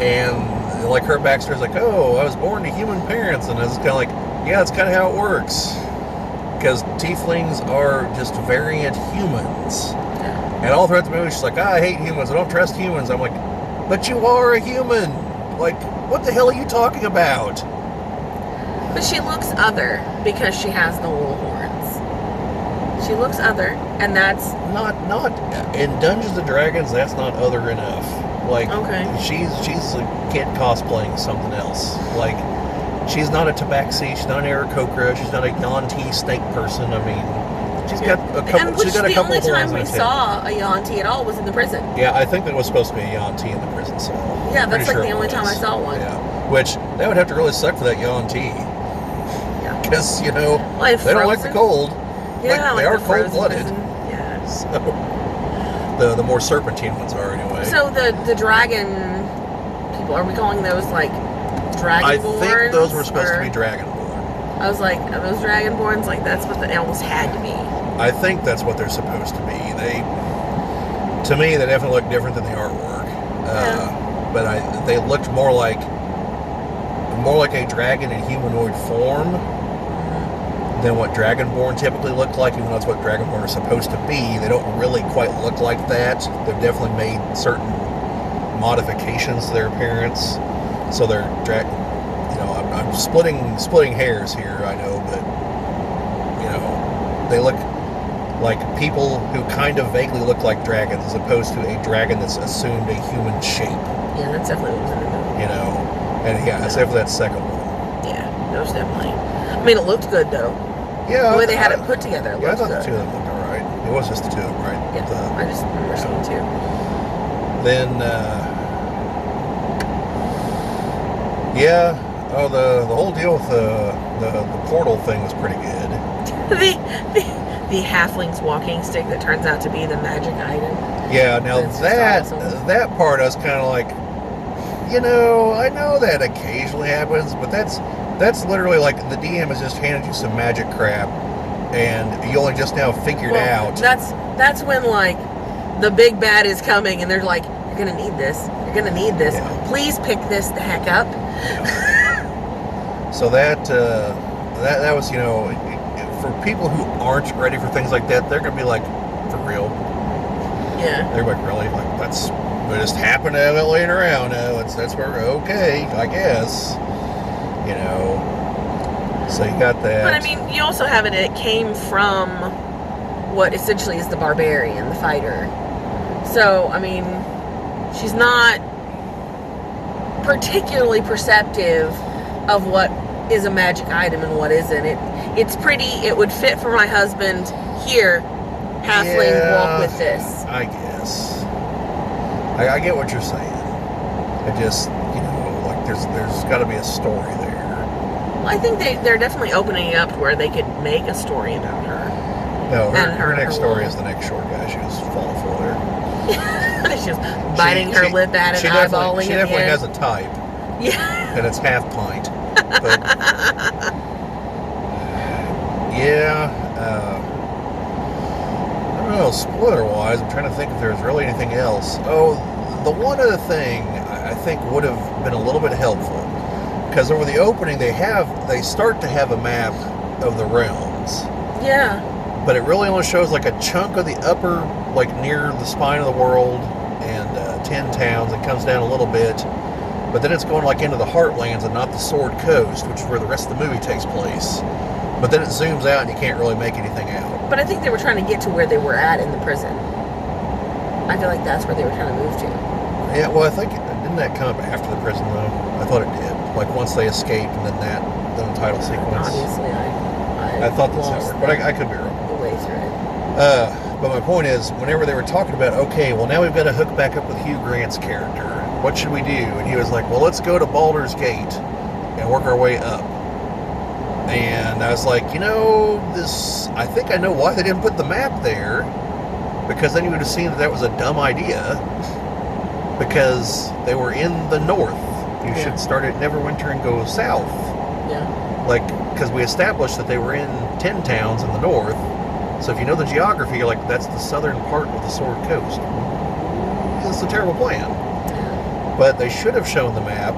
Speaker 1: And, like, her backstory's like, oh, I was born to human parents. And it's kind of like, yeah, that's kind of how it works. Because tieflings are just variant humans. And all throughout the movie, she's like, I hate humans. I don't trust humans. I'm like, but you are a human. Like, what the hell are you talking about?
Speaker 2: But she looks other because she has the wool horns. She looks other, and that's
Speaker 1: Not in Dungeons and Dragons. That's not other enough. Like,
Speaker 2: okay.
Speaker 1: She's a kid cosplaying something else. Like, she's not a tabaxi. She's not an Aarakocra. She's not a Yuan-Ti snake person. I mean. She's got a couple.
Speaker 2: And which
Speaker 1: She's got a
Speaker 2: the
Speaker 1: couple
Speaker 2: only
Speaker 1: of horns
Speaker 2: time
Speaker 1: in
Speaker 2: we
Speaker 1: her tail.
Speaker 2: saw a Yuan-Ti at all was in the prison.
Speaker 1: Yeah, I think that was supposed to be a Yuan-Ti in the prison cell.
Speaker 2: Yeah, that's
Speaker 1: Pretty
Speaker 2: like
Speaker 1: sure
Speaker 2: the
Speaker 1: it
Speaker 2: only
Speaker 1: was.
Speaker 2: time I saw one.
Speaker 1: Yeah, which that would have to really suck for that Yuan-Ti.
Speaker 2: Yeah.
Speaker 1: Because they
Speaker 2: Like
Speaker 1: don't like the cold.
Speaker 2: Yeah,
Speaker 1: they are
Speaker 2: the frozen
Speaker 1: cold-blooded.
Speaker 2: prison. Yeah.
Speaker 1: So the more serpentine ones are anyway.
Speaker 2: So the dragon people, are we calling those like
Speaker 1: I
Speaker 2: dragonborns?
Speaker 1: think those were supposed to be dragonborn.
Speaker 2: I was like, are those dragonborns? Like, that's what they almost had to be.
Speaker 1: I think that's what they're supposed to be. To me, they definitely look different than the artwork. But they looked more like a dragon in humanoid form than what Dragonborn typically look like, even though that's what Dragonborn are supposed to be. They don't really quite look like that. They've definitely made certain modifications to their appearance. So they're I'm splitting hairs here, I know, but they look like people who kind of vaguely look like dragons, as opposed to a dragon that's assumed a human shape.
Speaker 2: Yeah, that's definitely what was in the movie.
Speaker 1: And yeah, except for that second one.
Speaker 2: Yeah, that was definitely. I mean, it looked good though.
Speaker 1: Yeah,
Speaker 2: The way they had it put together.
Speaker 1: Yeah, I thought
Speaker 2: good.
Speaker 1: the two of them looked all right. It was just the two of them, right?
Speaker 2: Yeah, I just remember seeing two.
Speaker 1: Then Yeah. Oh, the whole deal with the portal thing was pretty good.
Speaker 2: the halfling's walking stick that turns out to be the magic item.
Speaker 1: Yeah. Now
Speaker 2: That's just
Speaker 1: that
Speaker 2: awesome.
Speaker 1: that part, I was kind of like, I know that occasionally happens, but that's literally like the DM has just handed you some magic crap, and you only just now figured out.
Speaker 2: That's when like the big bad is coming, and they're like, "You're gonna need this. You're gonna need this.
Speaker 1: Yeah.
Speaker 2: Please pick this the heck up."
Speaker 1: So that was, for people who aren't ready for things like that, they're gonna be like, for real.
Speaker 2: Yeah.
Speaker 1: They're like, really? Like, we just happen to have it laying around. That's where, okay, I guess. So you got that.
Speaker 2: But I mean, you also have it. It came from what essentially is the barbarian, the fighter. So I mean, she's not particularly perceptive of what is a magic item and what isn't. It's pretty. It would fit for my husband here. Halfling walk with this.
Speaker 1: I guess. I get what you're saying. I just, like there's got to be a story there.
Speaker 2: Well, I think they're definitely opening it up to where they could make a story about her.
Speaker 1: No,
Speaker 2: And
Speaker 1: her next story
Speaker 2: love.
Speaker 1: is the next short guy she was falling for there.
Speaker 2: She's biting her lip at it, eyeballing
Speaker 1: She
Speaker 2: it.
Speaker 1: definitely has a type,
Speaker 2: Yeah.
Speaker 1: and it's half pint. But yeah, I don't know. Spoiler-wise, I'm trying to think if there's really anything else. Oh, the one other thing I think would have been a little bit helpful, because over the opening they start to have a map of the realms.
Speaker 2: Yeah.
Speaker 1: But it really only shows like a chunk of the upper, like near the spine of the world and 10 towns. It comes down a little bit, but then it's going like into the heartlands and not the Sword Coast, which is where the rest of the movie takes place. But then it zooms out and you can't really make anything out.
Speaker 2: But I think they were trying to get to where they were at in the prison. I feel like that's where they were trying to move to.
Speaker 1: Yeah, well, I think didn't that come up after the prison though? I thought it did. Like once they escaped and then the title sequence.
Speaker 2: Obviously,
Speaker 1: I thought that's how it worked, but I could be wrong.
Speaker 2: The way through it.
Speaker 1: But my point is, whenever they were talking about, okay, well now we've got to hook back up with Hugh Grant's character. What should we do? And he was like, well, let's go to Baldur's Gate and work our way up. And I was like, I think I know why they didn't put the map there, because then you would have seen that was a dumb idea, because they were in the north. You should start at Neverwinter and go south.
Speaker 2: Yeah.
Speaker 1: Like, because we established that they were in 10 towns in the north. So if you know the geography, you're like, that's the southern part of the Sword Coast. It's a terrible plan. But they should have shown the map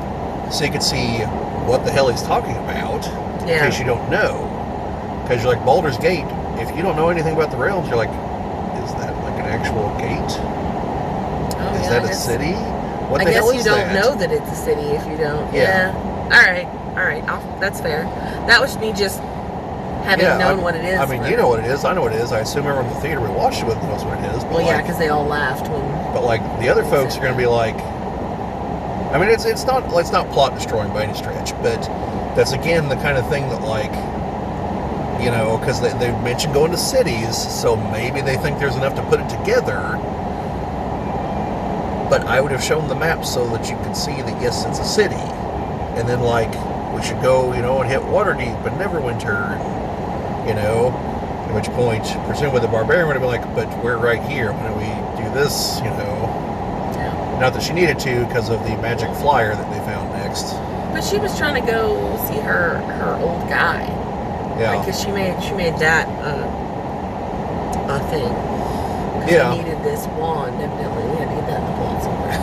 Speaker 1: so you could see what the hell he's talking about, in case you don't know. Because you're like, Baldur's Gate, if you don't know anything about the realms, you're like, is that like an actual gate? Is that a city? What the hell is that? I guess you don't
Speaker 2: know that it's a city if you don't. Yeah. All right. That's fair. That was me just having known what it is.
Speaker 1: I mean, you know what it is. I know what it is. I assume everyone in the theater we watched it with knows what it is. But
Speaker 2: well, yeah, because they all laughed when.
Speaker 1: But like the other folks are going to be like, I mean, it's not plot destroying by any stretch, but that's again the kind of thing that like, because they mentioned going to cities, so maybe they think there's enough to put it together. But I would have shown the map so that you could see that yes, it's a city, and then like we should go, and hit Waterdeep and Neverwinter, at which point presumably the barbarian would have been like, but we're right here. Why don't we do this? Not that she needed to because of the magic flyer that they found next.
Speaker 2: But she was trying to go see her old guy.
Speaker 1: Yeah.
Speaker 2: Because she made that a thing.
Speaker 1: Yeah.
Speaker 2: She needed this wand, evidently. We had to get that in the plot somewhere.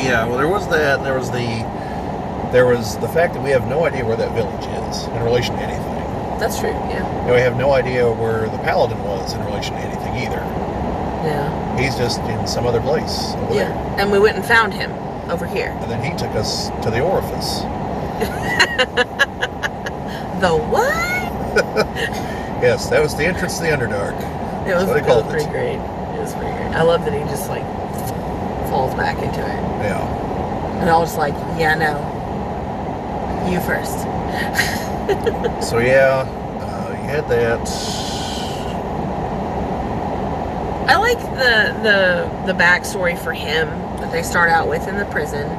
Speaker 1: Yeah, well, there was that, and there was the fact that we have no idea where that village is in relation to anything.
Speaker 2: That's true, yeah.
Speaker 1: And we have no idea where the paladin was in relation to anything either.
Speaker 2: Yeah.
Speaker 1: He's just in some other place over there.
Speaker 2: And we went and found him over here.
Speaker 1: And then he took us to the orifice.
Speaker 2: The what?
Speaker 1: Yes, that was the entrance to the Underdark.
Speaker 2: It was
Speaker 1: pretty
Speaker 2: great. It was pretty great. I love that he just like falls back into it.
Speaker 1: Yeah.
Speaker 2: And I was like, yeah, no. You first.
Speaker 1: So yeah, you had that.
Speaker 2: I like the backstory for him that they start out with in the prison,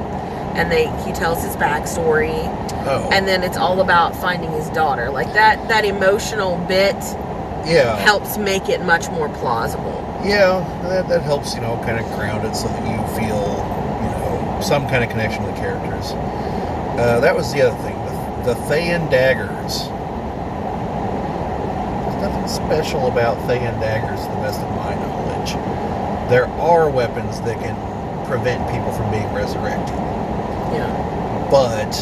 Speaker 2: and he tells his backstory,
Speaker 1: Oh.
Speaker 2: and then it's all about finding his daughter. Like that emotional bit helps make it much more plausible.
Speaker 1: Yeah, that helps, kind of ground it so that you feel, some kind of connection to the characters. That was the other thing. The Thayan daggers. There's nothing special about Thayan daggers to the best of my knowledge. There are weapons that can prevent people from being resurrected.
Speaker 2: Yeah.
Speaker 1: But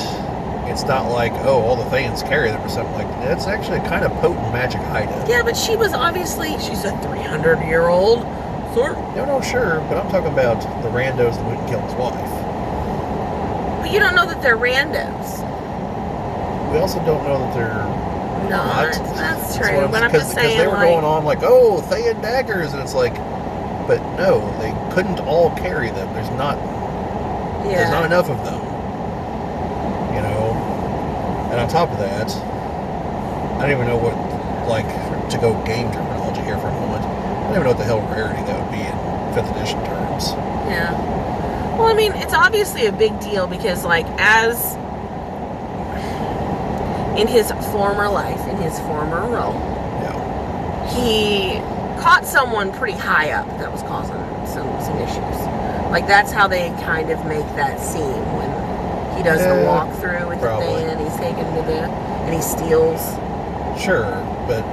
Speaker 1: it's not like, all the Thayans carry them or something like that. It's actually a kind of potent magic item.
Speaker 2: Yeah, but she's a 300-year-old sword.
Speaker 1: No, sure, but I'm talking about the randos that wouldn't kill his wife.
Speaker 2: But you don't know that they're randos.
Speaker 1: We also don't know that they're not.
Speaker 2: That's true, but I'm just saying,
Speaker 1: because they were going on like, Thayan daggers, and it's like, but no, they couldn't all carry them. There's not enough of them. And on top of that, I don't even know what, to go game terminology here for a moment, I don't even know what the hell rarity that would be in 5th edition terms.
Speaker 2: Yeah. Well, I mean, it's obviously a big deal because, as in his former life, in his former role, he caught someone pretty high up that was causing some issues. That's how they kind of make that scene when he does the walkthrough with the Thayan, he's taken and he steals.
Speaker 1: Sure, but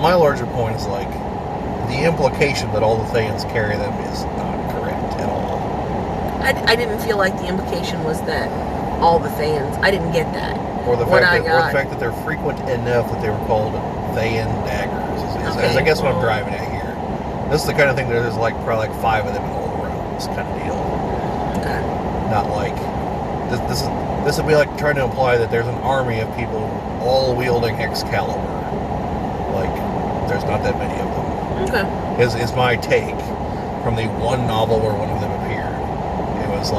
Speaker 1: my larger point is the implication that all the Thayans carry them is not correct at all.
Speaker 2: I didn't feel like the implication was that all the Thayans. I didn't get that.
Speaker 1: Or the fact that they're frequent enough that they were called Thayan daggers. Is I guess what I'm driving at here. This is the kind of thing that there's probably 5 of them in all rooms kind of deal.
Speaker 2: Okay.
Speaker 1: Not this would be like trying to imply that there's an army of people all wielding Excalibur. There's not that many of them.
Speaker 2: Okay.
Speaker 1: Is my take from the one novel where one of them appeared. It was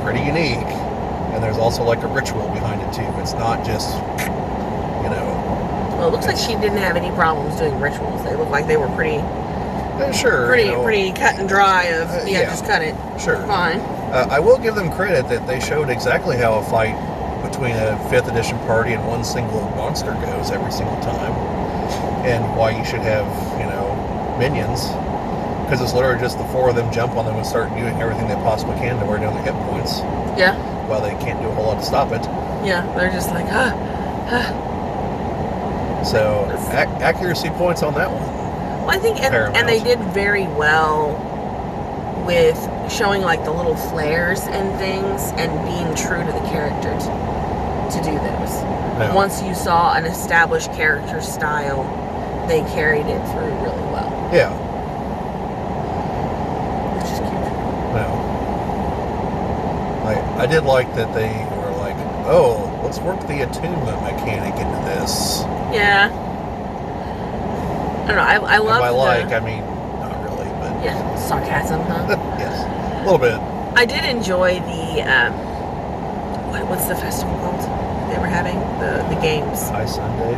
Speaker 1: pretty unique, and there's also a ritual behind it too. It's not just
Speaker 2: Well, it looks like she didn't have any problems doing rituals. They look like they were pretty cut and dry. Just cut it.
Speaker 1: Sure.
Speaker 2: Fine.
Speaker 1: I will give them credit that they showed exactly how a fight between a 5th edition party and one single monster goes every single time, and why you should have minions, because it's literally just the 4 of them jump on them and start doing everything they possibly can to wear down their hit points.
Speaker 2: Yeah.
Speaker 1: While they can't do a whole lot to stop it.
Speaker 2: Yeah, they're just like
Speaker 1: So accuracy points on that one.
Speaker 2: Well, I think and they did very well with showing the little flares and things and being true to the character to do those.
Speaker 1: Yeah.
Speaker 2: Once you saw an established character style, they carried it through really well.
Speaker 1: Yeah.
Speaker 2: Which is cute.
Speaker 1: Well, I did like that they were let's work the attunement mechanic into this.
Speaker 2: Yeah. I don't know. I love.
Speaker 1: I mean, not really, but
Speaker 2: yeah, sarcasm, huh?
Speaker 1: Yes, a little bit.
Speaker 2: I did enjoy the what's the festival called? They were having the games.
Speaker 1: High Sunday.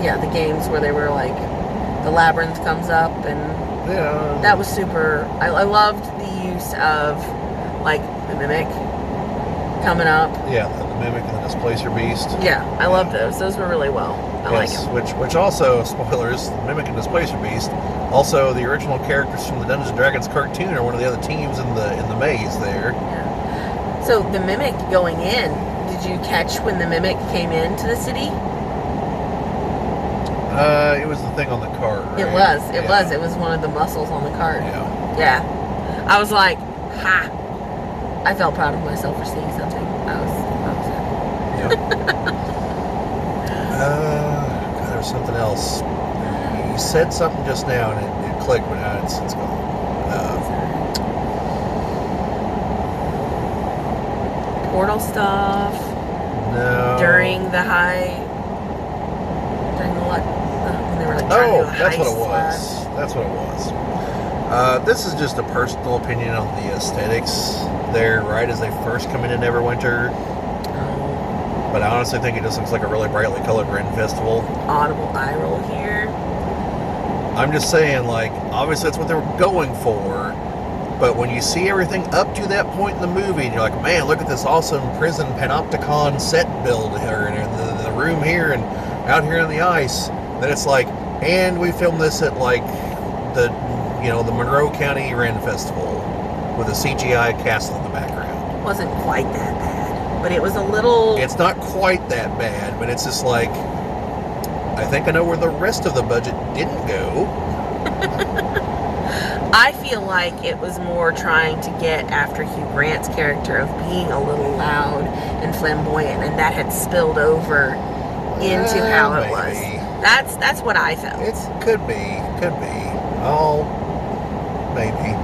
Speaker 2: Yeah, the games where they were the labyrinth comes up and that was super. I loved the use of the mimic coming up.
Speaker 1: Yeah, the mimic and the displacer beast.
Speaker 2: Yeah, I loved those. Those were really well. I like them.
Speaker 1: Which also, spoilers, the mimic and displacer beast. Also, the original characters from the Dungeons and Dragons cartoon are one of the other teams in the maze there.
Speaker 2: Yeah. So the mimic going in. Did you catch when the mimic came into the city?
Speaker 1: It was the thing on the cart. Right?
Speaker 2: It was. It was one of the muscles on the cart.
Speaker 1: Yeah.
Speaker 2: Yeah. I was like, ha. I felt proud of myself for seeing something. I was happy.
Speaker 1: God, there was something else. You said something just now and it clicked, but now it's gone.
Speaker 2: Portal stuff.
Speaker 1: No.
Speaker 2: During the when they were trying to do a
Speaker 1: that's what it
Speaker 2: heist
Speaker 1: was. That's what it was. This is just a personal opinion on the aesthetics there, right as they first come into Neverwinter. But I honestly think it just looks like a really brightly colored Ren Festival.
Speaker 2: Audible eye roll here.
Speaker 1: I'm just saying, obviously that's what they were going for, But when you see everything up to that point in the movie, and you're like, man, look at this awesome prison panopticon set build here, and the room here, and out here on the ice, then it's like, and we filmed this at like the Monroe County Ren Festival with a CGI castle in the background.
Speaker 2: It wasn't quite that bad, but it was a little.
Speaker 1: It's not quite that bad, but it's just like, I think I know where the rest of the budget didn't go.
Speaker 2: I feel like it was more trying to get after Hugh Grant's character of being a little loud and flamboyant, and that had spilled over into how it was. That's what I felt.
Speaker 1: It could be. Oh, maybe.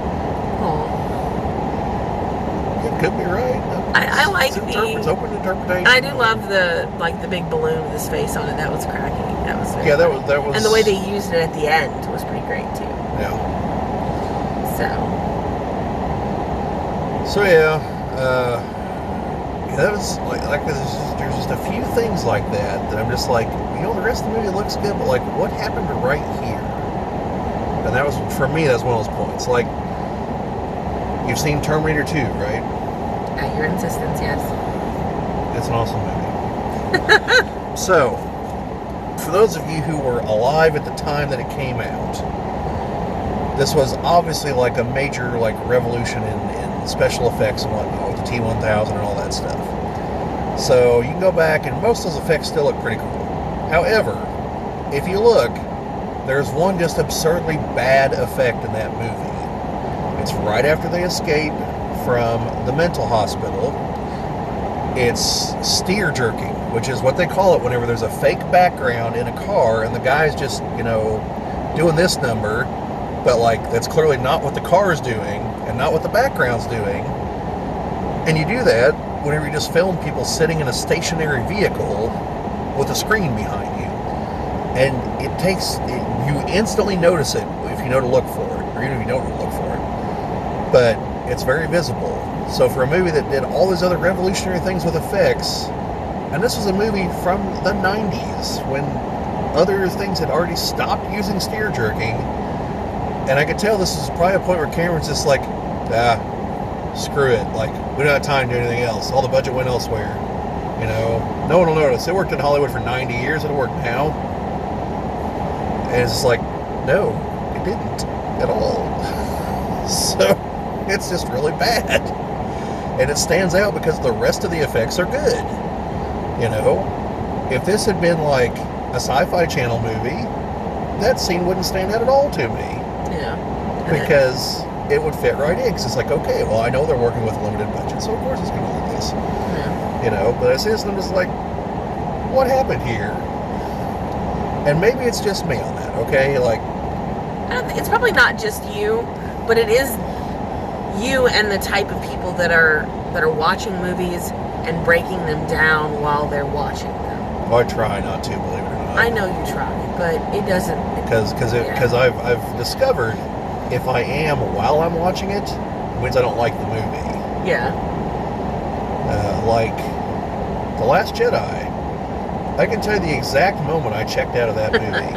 Speaker 2: Oh.
Speaker 1: It could be right.
Speaker 2: I like
Speaker 1: it's open interpretation.
Speaker 2: I do love the big balloon with his face on it. That was cracking. That was very funny.
Speaker 1: that was.
Speaker 2: And the way they used it at the end was pretty great too.
Speaker 1: Yeah. So yeah, that was like there's just a few things like that I'm just like, the rest of the movie looks good, but like, what happened right here? And that was, for me, that's one of those points. Like, you've seen Terminator 2, right?
Speaker 2: At your insistence, yes.
Speaker 1: It's an awesome movie. So, for those of you who were alive at the time that it came out, this was obviously like a major revolution in special effects and whatnot with the T-1000 and all that stuff. So you can go back and most of those effects still look pretty cool. However, if you look, there's one just absurdly bad effect in that movie. It's right after they escape from the mental hospital. It's steer jerking, which is what they call it whenever there's a fake background in a car and the guy's just, doing this number, but that's clearly not what the car is doing and not what the background's doing. And you do that whenever you just film people sitting in a stationary vehicle with a screen behind you. And you instantly notice it if you know to look for it, or even if you don't know to look for it. But it's very visible. So for a movie that did all these other revolutionary things with effects, and this was a movie from the 90s when other things had already stopped using steer jerking, and I could tell this is probably a point where Cameron's just like, screw it. We don't have time to do anything else. All the budget went elsewhere. No one will notice. It worked in Hollywood for 90 years. It'll work now. And it's just like, no, it didn't at all. So it's just really bad. And it stands out because the rest of the effects are good. If this had been like a Sci-Fi Channel movie, that scene wouldn't stand out at all to me.
Speaker 2: Yeah.
Speaker 1: Because it would fit right in. Because it's like, okay, well, I know they're working with a limited budget, so of course it's going to look this.
Speaker 2: Yeah.
Speaker 1: But as is, I'm just like, what happened here? And maybe it's just me on that, okay?
Speaker 2: I don't think it's probably not just you, but it is you and the type of people that are watching movies and breaking them down while they're watching them.
Speaker 1: Well, I try not to, believe it or not.
Speaker 2: I know you try, but it doesn't.
Speaker 1: Because I've discovered if I am while I'm watching it, it means I don't like the movie.
Speaker 2: Yeah.
Speaker 1: Like The Last Jedi. I can tell you the exact moment I checked out of that movie.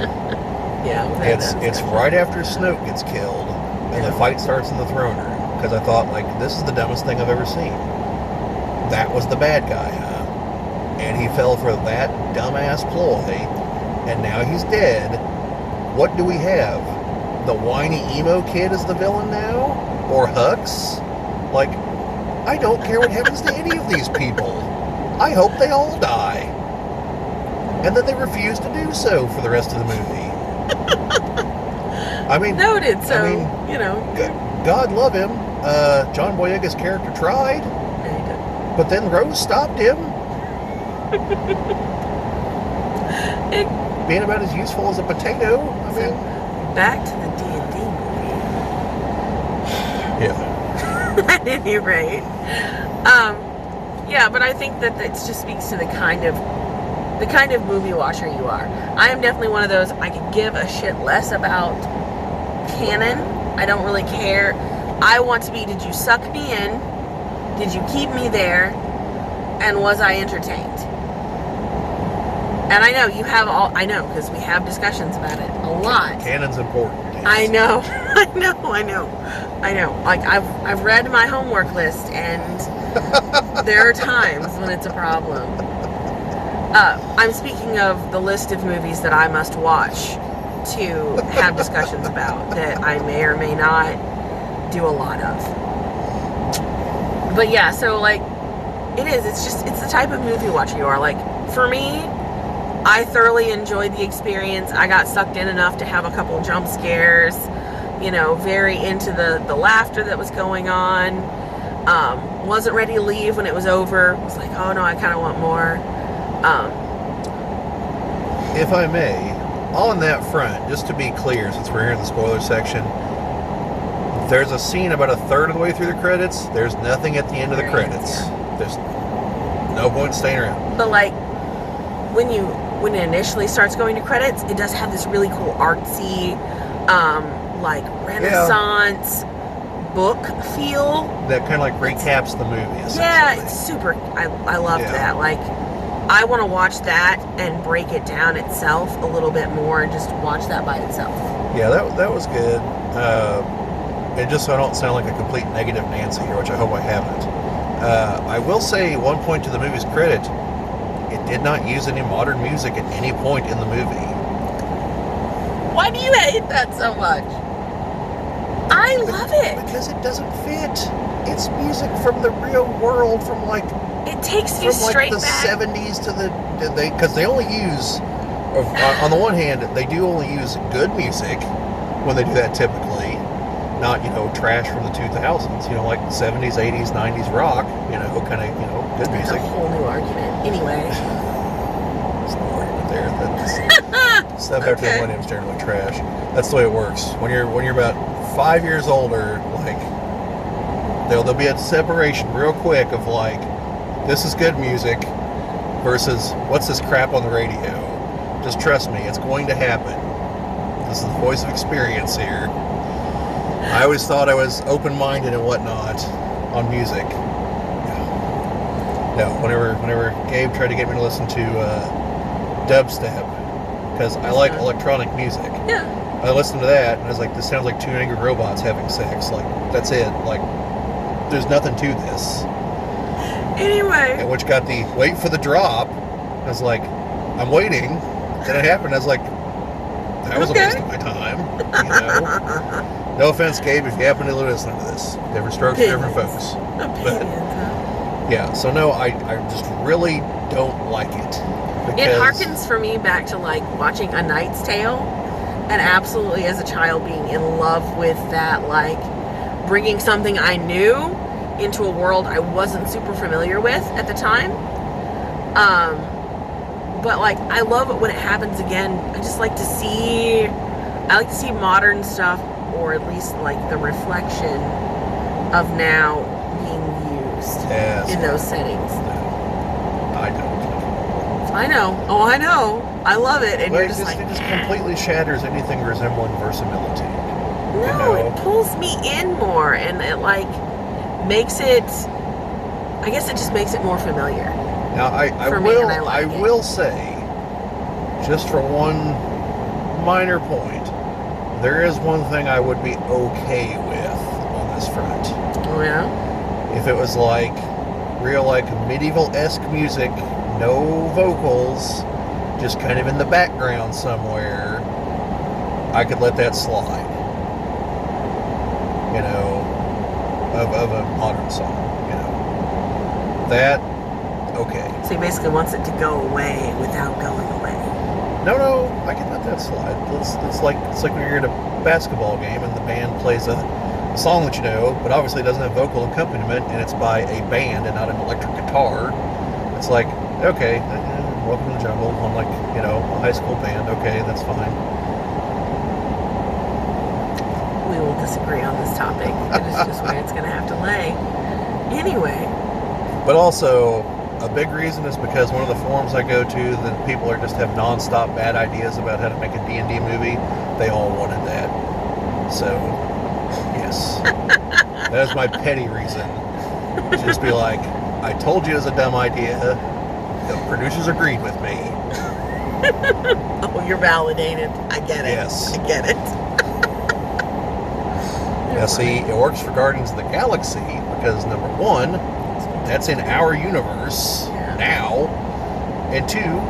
Speaker 2: Yeah.
Speaker 1: It's right after Snoke gets killed and the fight starts in the throne room. Because I thought, this is the dumbest thing I've ever seen. That was the bad guy, huh? And he fell for that dumbass ploy, and now he's dead. What do we have? The whiny emo kid is the villain now? Or Hux? I don't care what happens to any of these people. I hope they all die. And then they refuse to do so for the rest of the movie.
Speaker 2: Noted, so,
Speaker 1: God love him. John Boyega's character tried.
Speaker 2: Yeah, he did.
Speaker 1: But then Rose stopped him. Being about as useful as a potato.
Speaker 2: Back to the D&D movie.
Speaker 1: Yeah.
Speaker 2: At any rate. Yeah, but I think that it just speaks to the kind of movie watcher you are. I am definitely one of those. I could give a shit less about canon. I don't really care. I want to be, did you suck me in? Did you keep me there? And was I entertained? And I know you have I know, because we have discussions about it a lot.
Speaker 1: Canon's important.
Speaker 2: I know. I know. Like I've read my homework list, and there are times when it's a problem. I'm speaking of the list of movies that I must watch to have discussions about that I may or may not do a lot of. But yeah, so like it's the type of movie watcher you are. Like for me, I thoroughly enjoyed the experience. I got sucked in enough to have a couple jump scares, very into the laughter that was going on. Wasn't ready to leave when it was over. Was like, oh no, I kind of want more.
Speaker 1: If I may, on that front, just to be clear, since we're here in the spoiler section, there's a scene about a third of the way through the credits. There's nothing at the end of the credits. There's no point staying around.
Speaker 2: But like when it initially starts going to credits, it does have this really cool artsy, like Renaissance book feel.
Speaker 1: That kind of like recaps the movie.
Speaker 2: Yeah, it's super. I loved that. Like, I want to watch that and break it down itself a little bit more and just watch that by itself.
Speaker 1: Yeah, that was good. And just so I don't sound like a complete negative Nancy here, which I hope I haven't. I will say one point to the movie's credit, it did not use any modern music at any point in the movie.
Speaker 2: Why do you hate that so much? I love it.
Speaker 1: Because it doesn't fit. It's music from the real world, from like...
Speaker 2: It takes you straight back.
Speaker 1: From like the 70s to the... Because they only use... On the one hand, they do only use good music when they do that typically. Not, trash from the 2000s. Like 70s, 80s, 90s rock. Kind of, good music.
Speaker 2: That's a whole new argument. Anyway.
Speaker 1: There's no argument there. Stuff after the millennium's generally trash. That's the way it works. When you're about 5 years older, like there'll be a separation real quick of like, this is good music versus what's this crap on the radio. Just trust me, it's going to happen. This is the voice of experience here. I always thought I was open-minded and whatnot on music. No, whenever Gabe tried to get me to listen to dubstep, because I like electronic music.
Speaker 2: Yeah.
Speaker 1: I listened to that, and I was like, this sounds like two angry robots having sex. Like, that's it. Like, there's nothing to this.
Speaker 2: Anyway.
Speaker 1: And which got the wait for the drop. I was like, I'm waiting. Then it happened. I was like, that was a waste of my time. No offense, Gabe, if you happen to listen to this. Different strokes for different folks. But, yeah, so no, I just really don't like it.
Speaker 2: It harkens for me back to like watching A Knight's Tale, and absolutely as a child being in love with that, like bringing something I knew into a world I wasn't super familiar with at the time. But like I love it when it happens again. I like to see modern stuff, or at least like the reflection of now being used in those settings.
Speaker 1: I don't.
Speaker 2: I know. Oh, I know. I love it. And you're just like...
Speaker 1: It just completely shatters anything resembling verisimilitude.
Speaker 2: No, it pulls me in more, and it like makes it... I guess it just makes it more familiar.
Speaker 1: Now, I will say, just for one minor point, there is one thing I would be okay with on this front.
Speaker 2: Oh, yeah?
Speaker 1: If it was like real, like medieval-esque music, no vocals, just kind of in the background somewhere, I could let that slide. Of a modern song, That, okay.
Speaker 2: So he basically wants it to go away without going away.
Speaker 1: No, I can let that slide. It's like when you're at a basketball game and the band plays a song that you know, but obviously it doesn't have vocal accompaniment, and it's by a band and not an electric guitar. It's like, okay, welcome to the jungle. I'm like, a high school band. Okay, that's fine.
Speaker 2: We will disagree on this topic. It is just where it's going to have to lay. Anyway.
Speaker 1: But also, a big reason is because one of the forums I go to, that people just have non-stop bad ideas about how to make a D&D movie. They all wanted that. So, yes. That is my petty reason. To just be like, I told you it was a dumb idea. The producers agreed with me.
Speaker 2: Oh, you're validated. I get it.
Speaker 1: Yes.
Speaker 2: I get it.
Speaker 1: Now, see, it works for Guardians of the Galaxy because number one, that's in our universe now, and two,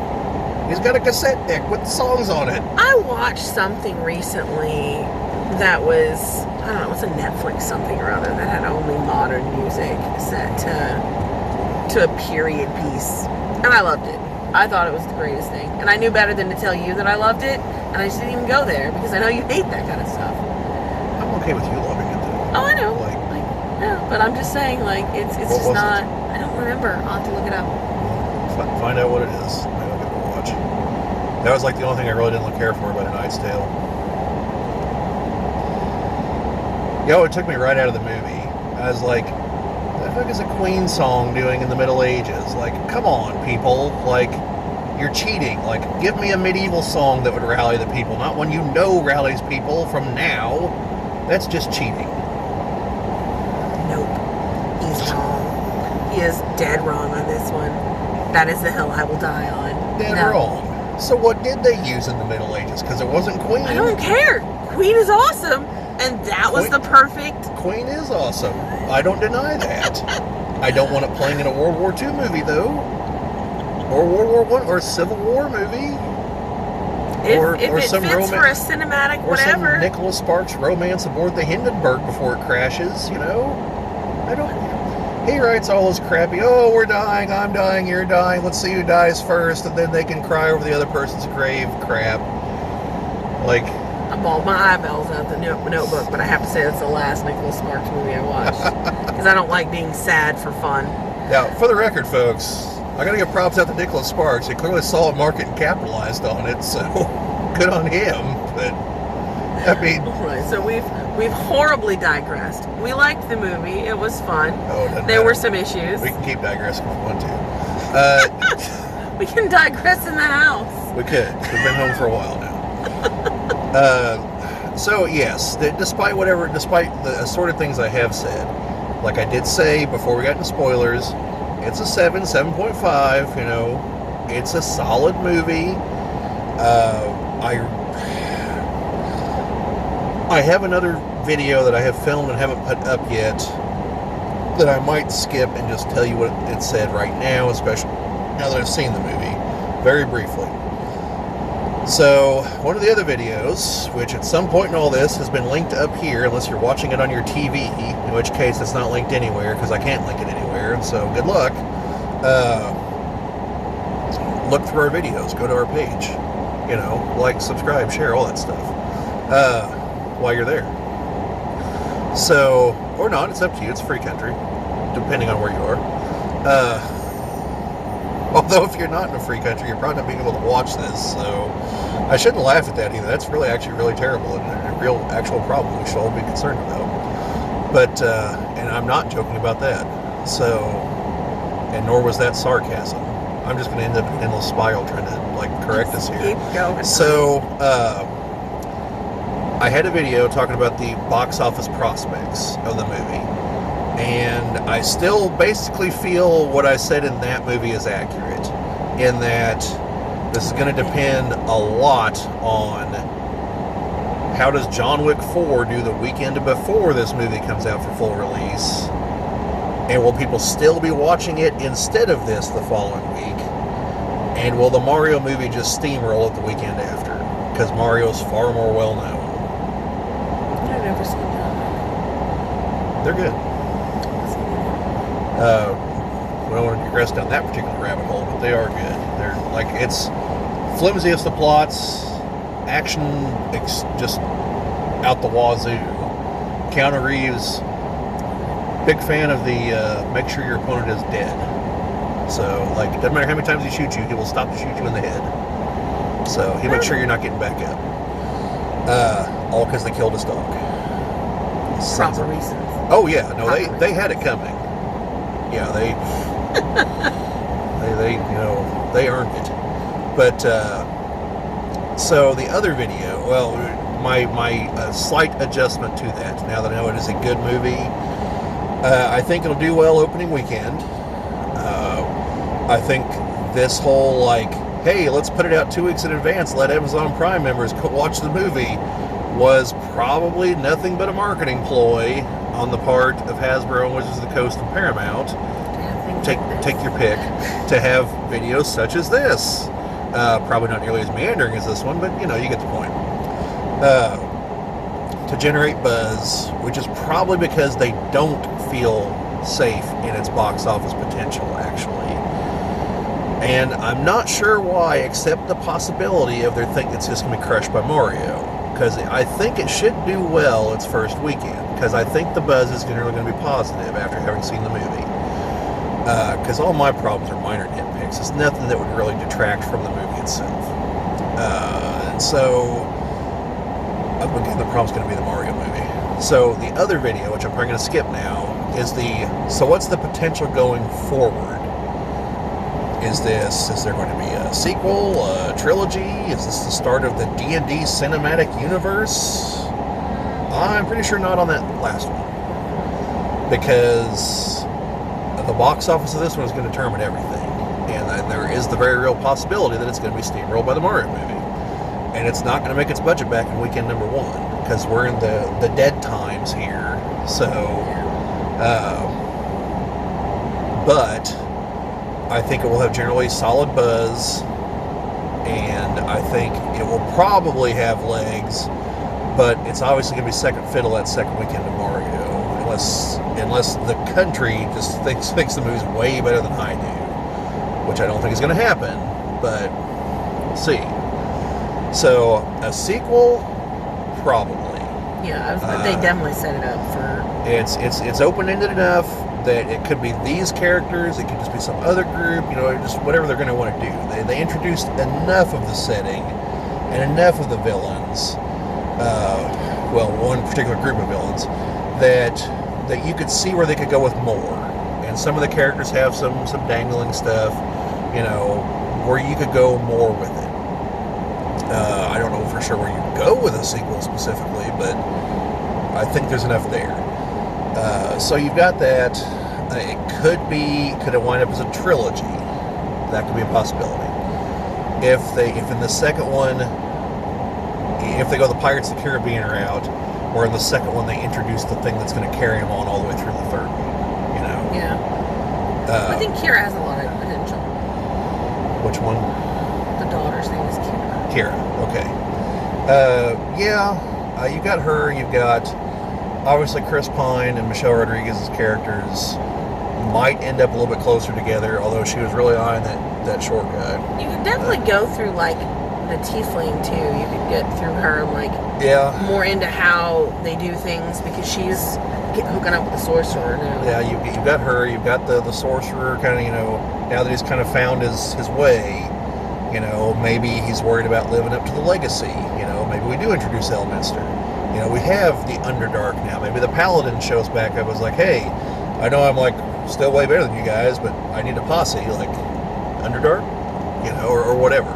Speaker 1: he's got a cassette deck with songs on it.
Speaker 2: I watched something recently that was, I don't know, it was a Netflix something or other that had only modern music set to a period piece, and I loved it. I thought it was the greatest thing, and I knew better than to tell you that I loved it, and I just didn't even go there because I know you hate that kind of stuff.
Speaker 1: I'm okay with you loving it though.
Speaker 2: Oh, I know. Yeah, but I'm just saying, like, it's just not. I don't remember. I'll have to look it up.
Speaker 1: Find out what it is. Maybe I'll give it a watch. That was like the only thing I really didn't care for about A Knight's Tale. It took me right out of the movie. I was like, what the fuck is a Queen song doing in the Middle Ages? Like, come on, people. Like, you're cheating. Like, give me a medieval song that would rally the people, not one you know rallies people from now. That's just cheating.
Speaker 2: Nope. He's wrong. He is dead wrong on this one. That is the hill I will die on.
Speaker 1: Dead wrong. So what did they use in the Middle Ages? Because it wasn't Queen.
Speaker 2: I don't care. Queen is awesome. And that was the perfect...
Speaker 1: Queen is awesome. I don't deny that. I don't want it playing in a World War II movie, though. Or World War I, or a Civil War movie.
Speaker 2: If it fits for a cinematic whatever.
Speaker 1: Or some Nicholas Sparks romance aboard the Hindenburg before it crashes, you know? I don't... He writes all this crappy, oh, we're dying, I'm dying, you're dying, let's see who dies first, and then they can cry over the other person's grave crap. Like...
Speaker 2: I bawled my eyeballs out the Notebook, but I have to say that's the last Nicholas Sparks movie I watched. Because I don't like being sad for fun.
Speaker 1: Now, for the record, folks, I gotta give props out to Nicholas Sparks. He clearly saw a market and capitalized on it, so good on him. But I mean,
Speaker 2: right. So we've horribly digressed. We liked the movie; it was fun.
Speaker 1: There
Speaker 2: were some issues.
Speaker 1: We can keep digressing if we want to.
Speaker 2: We can digress in the house.
Speaker 1: We could. We've been home for a while now. So yes, despite the assorted things I have said, like I did say before we got into spoilers. It's a 7.5, you know. It's a solid movie. I have another video that I have filmed and haven't put up yet that I might skip and just tell you what it said right now, especially now that I've seen the movie, very briefly. So, one of the other videos, which at some point in all this has been linked up here, unless you're watching it on your TV, in which case it's not linked anywhere, because I can't link it anywhere, so good luck. Look through our videos, go to our page, you know, like, subscribe, share, all that stuff, while you're there. So, or not, it's up to you, it's a free country, depending on where you are. Although if you're not in a free country, you're probably not being able to watch this, so I shouldn't laugh at that either. That's actually really terrible and a real actual problem we should all be concerned about. But, and I'm not joking about that. So, and nor was that sarcasm. I'm just going to end up in an endless spiral trying to, like, correct us here.
Speaker 2: Keep going.
Speaker 1: So, I had a video talking about the box office prospects of the movie. And I still basically feel what I said in that movie is accurate, in that this is going to depend a lot on how does John Wick 4 do the weekend before this movie comes out for full release, and will people still be watching it instead of this the following week, and will the Mario movie just steamroll it the weekend after, because Mario's far more well known.
Speaker 2: I've never seen that.
Speaker 1: They're good. We don't want to digress down that particular rabbit hole, but they are good. They're like, it's flimsiest of plots, action just out the wazoo. Keanu Reeves, big fan of the make sure your opponent is dead. So, like, it doesn't matter how many times he shoots you, he will stop to shoot you in the head. So he makes sure you're not getting back up. All because they killed his dog.
Speaker 2: Proper reasons.
Speaker 1: Oh yeah, no, they had it coming. Yeah, they you know, they earned it. But so the other video, well, my slight adjustment to that, now that I know it is a good movie, I think it'll do well opening weekend. I think this whole, like, hey, let's put it out 2 weeks in advance, let Amazon Prime members watch the movie, was probably nothing but a marketing ploy on the part of Hasbro and Wizards of the Coast and Paramount. Take your pick, to have videos such as this. Probably not nearly as meandering as this one, but you get the point. To generate buzz, which is probably because they don't feel safe in its box office potential, actually. And I'm not sure why, except the possibility of their thinking it's just going to be crushed by Mario. Because I think it should do well its first weekend. Because I think the buzz is generally going to be positive after having seen the movie. Because all my problems are minor nitpicks. It's nothing that would really detract from the movie itself. And so, again, the problem's going to be the Mario movie. So the other video, which I'm probably going to skip now, is so what's the potential going forward? Is there going to be a sequel, a trilogy? Is this the start of the D&D cinematic universe? I'm pretty sure not on that last one. Because the box office of this one is going to determine everything. And there is the very real possibility that it's going to be steamrolled by the Mario movie. And it's not going to make its budget back in weekend number one. Because we're in the dead times here. So, but I think it will have generally solid buzz, and I think it will probably have legs, but it's obviously going to be second fiddle that second weekend of Mario, unless the country just thinks the movie's way better than I do, which I don't think is going to happen, but we'll see. So, a sequel, probably.
Speaker 2: Yeah, they definitely set it up for...
Speaker 1: It's open-ended enough that it could be these characters, it could just be some other group, just whatever they're going to want to do. They introduced enough of the setting and enough of the villains, one particular group of villains, that you could see where they could go with more. And some of the characters have some dangling stuff, where you could go more with it. I don't know for sure where you go with a sequel specifically, but I think there's enough there. So you've got that. It could it wind up as a trilogy? That could be a possibility. If in the second one, if they go the Pirates of the Caribbean route, or in the second one they introduce the thing that's going to carry them on all the way through the third one,
Speaker 2: Yeah. I think Kira has a lot of potential.
Speaker 1: Which one?
Speaker 2: The daughter's name is Kira.
Speaker 1: Kira. Okay. You've got her. You've got obviously Chris Pine and Michelle Rodriguez's characters might end up a little bit closer together, although she was really eyeing that short guy. You
Speaker 2: could definitely go through the tiefling too. You could get through her more into how they do things, because she's hooking up with the sorcerer now.
Speaker 1: Yeah, you've got her. You've got the sorcerer kind of, now that he's kind of found his way. Maybe he's worried about living up to the legacy. Maybe we do introduce Elminster. We have the Underdark now. Maybe the Paladin shows back up as hey, I know I'm still way better than you guys, but I need a posse, Underdark, or whatever.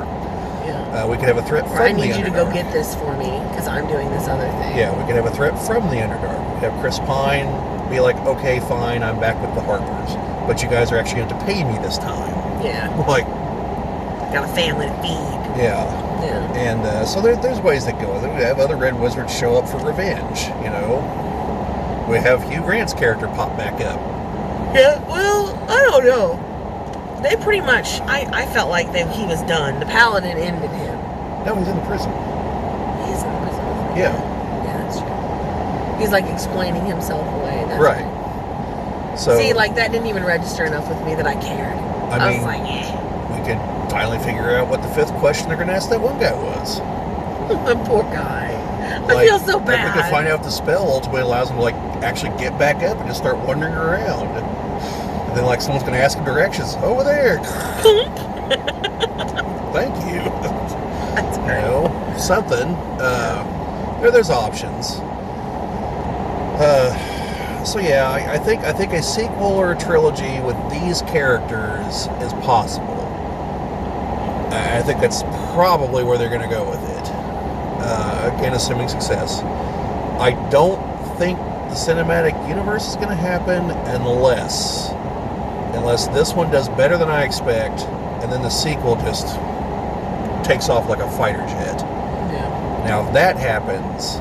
Speaker 1: Yeah. We could have a threat from the Underdark.
Speaker 2: I need you to go get this for me, because I'm doing this other thing.
Speaker 1: Yeah, we could have a threat from the Underdark. We could have Chris Pine be okay, fine, I'm back with the Harpers, but you guys are actually going to pay me this time.
Speaker 2: Yeah. Got a family to feed.
Speaker 1: Yeah. And so there's ways that go. We have other Red Wizards show up for revenge, We have Hugh Grant's character pop back up.
Speaker 2: Yeah, well, I don't know. They pretty much, I felt like he was done. The Paladin ended him.
Speaker 1: No, he's in the prison.
Speaker 2: He's in the prison.
Speaker 1: Yeah.
Speaker 2: Yeah, that's true. He's explaining himself away. That's
Speaker 1: right. So,
Speaker 2: see, that didn't even register enough with me that I cared. I was
Speaker 1: we could finally figure out what the fifth question they're going to ask that one guy was.
Speaker 2: The poor guy. I feel so bad.
Speaker 1: We could find out if the spell ultimately allows him to actually get back up and just start wandering around. And then someone's going to ask him directions. Over there. Thank you.
Speaker 2: That's great.
Speaker 1: Something. There's options. So yeah, I think a sequel or a trilogy with these characters is possible. I think that's probably where they're going to go with it. Again, assuming success. I don't think the cinematic universe is going to happen unless this one does better than I expect, and then the sequel just takes off like a fighter jet.
Speaker 2: Yeah.
Speaker 1: Now, if that happens,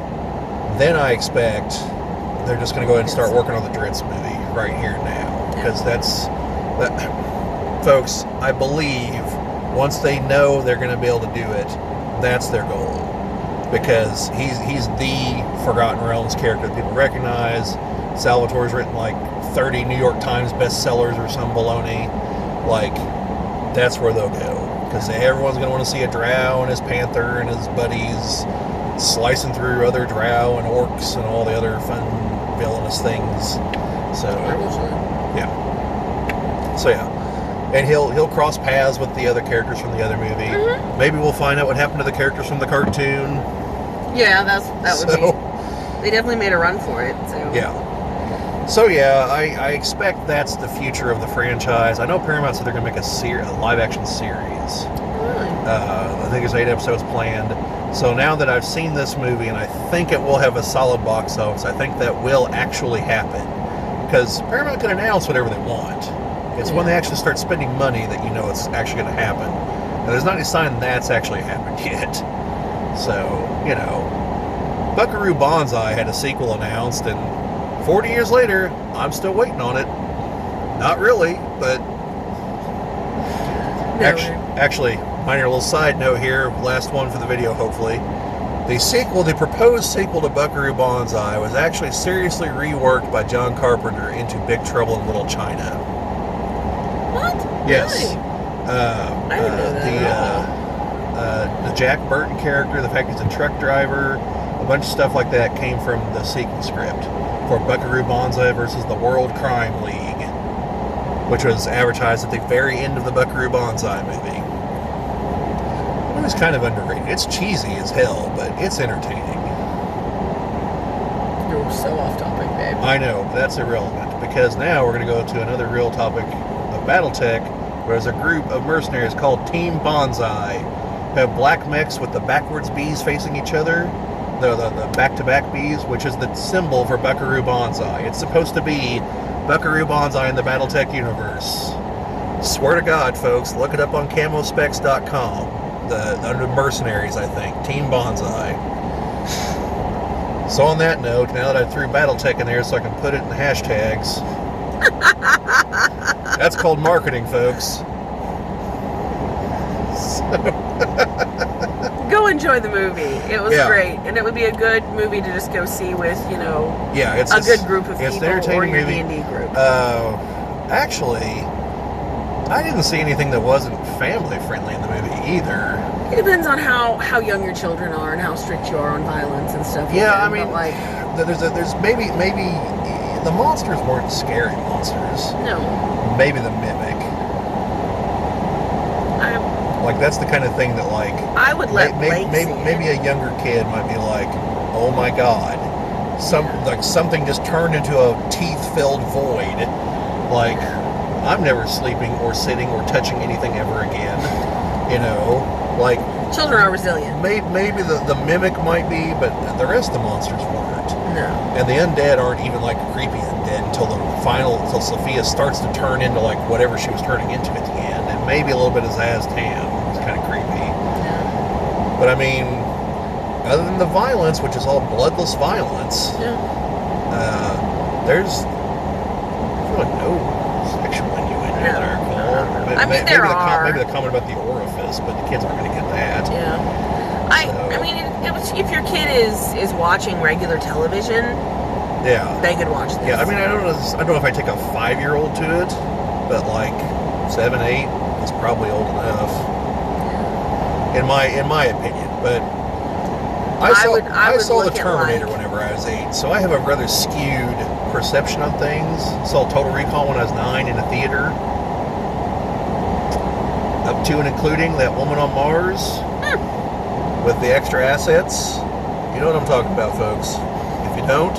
Speaker 1: then I expect they're just going to go ahead and start working on the Dritz movie right here and now. Because folks, I believe once they know they're going to be able to do it, that's their goal. Because he's the Forgotten Realms character that people recognize. Salvatore's written like 30 New York Times bestsellers or some baloney. Like, that's where they'll go. Because everyone's going to want to see a drow and his panther and his buddies slicing through other drow and orcs and all the other fun villainous things. So yeah. And he'll cross paths with the other characters from the other movie. Mm-hmm. Maybe we'll find out what happened to the characters from the cartoon.
Speaker 2: Yeah, that would be. They definitely made a run for it. So
Speaker 1: yeah. So yeah, I expect that's the future of the franchise. I know Paramount said they're going to make a live action series.
Speaker 2: Really?
Speaker 1: I think there's 8 episodes planned. So now that I've seen this movie, and I think it will have a solid box office, I think that will actually happen. Because Paramount can announce whatever they want. It's when they actually start spending money that you know it's actually going to happen. And there's not any sign that's actually happened yet. So, you know, Buckaroo Banzai had a sequel announced, and 40 years later, I'm still waiting on it. Not really, but... Actually, minor little side note here, last one for the video, hopefully. The proposed sequel to Buckaroo Banzai was actually seriously reworked by John Carpenter into Big Trouble in Little China.
Speaker 2: What?
Speaker 1: Yes.
Speaker 2: Really? I didn't know that.
Speaker 1: The Jack Burton character, the fact he's a truck driver, a bunch of stuff like that came from the sequel script for Buckaroo Banzai versus the World Crime League, which was advertised at the very end of the Buckaroo Banzai movie. It was kind of underrated. It's cheesy as hell, but it's entertaining.
Speaker 2: You're so off topic, babe.
Speaker 1: I know, but that's irrelevant, because now we're going to go to another real topic of Battletech, where there's a group of mercenaries called Team Banzai, who have black mechs with the backwards bees facing each other, the back-to-back bees, which is the symbol for Buckaroo Banzai. It's supposed to be Buckaroo Banzai in the Battletech universe. Swear to God, folks, look it up on camospecs.com. Under mercenaries, I think. Team Banzai. So on that note, now that I threw Battletech in there so I can put it in the hashtags, that's called marketing, folks.
Speaker 2: Go enjoy the movie. It was great, and it would be a good movie to just go see with, you know,
Speaker 1: it's
Speaker 2: a good group of people,
Speaker 1: an entertaining
Speaker 2: or your
Speaker 1: movie.
Speaker 2: D&D group.
Speaker 1: Actually, I didn't see anything that wasn't family friendly in the movie either.
Speaker 2: It depends on how young your children are and how strict you are on violence and stuff.
Speaker 1: Yeah,
Speaker 2: I
Speaker 1: mean, like, there's maybe the monsters weren't scary monsters.
Speaker 2: No.
Speaker 1: Maybe the mimic. Like, that's the kind of thing that, like,
Speaker 2: I would let
Speaker 1: maybe a younger kid might be like, oh my God, something just turned into a teeth-filled void. Like, I'm never sleeping or sitting or touching anything ever again. You know, like,
Speaker 2: children are resilient.
Speaker 1: Maybe the mimic might be, but the rest of the monsters weren't.
Speaker 2: No.
Speaker 1: And the undead aren't even like creepy undead until until Sophia starts to turn into like whatever she was turning into at the end, and maybe a little bit of Zaz-Tam. It's kind of creepy.
Speaker 2: Yeah.
Speaker 1: But I mean, other than the violence, which is all bloodless violence, there's really no sexual innuendo that I recall.
Speaker 2: Maybe there are.
Speaker 1: Maybe the comment about the orifice, but the kids aren't going to get that.
Speaker 2: Yeah. I mean, if your kid is watching regular television, they could watch this.
Speaker 1: Yeah, I mean, I don't know if I take a 5-year-old to it, but like 7, 8 is probably old enough, in my opinion. But I saw the Terminator whenever I was 8, so I have a rather skewed perception on things. Saw Total Recall when I was 9 in a theater, up to and including that woman on Mars. With the extra assets. You know what I'm talking about, folks. If you don't,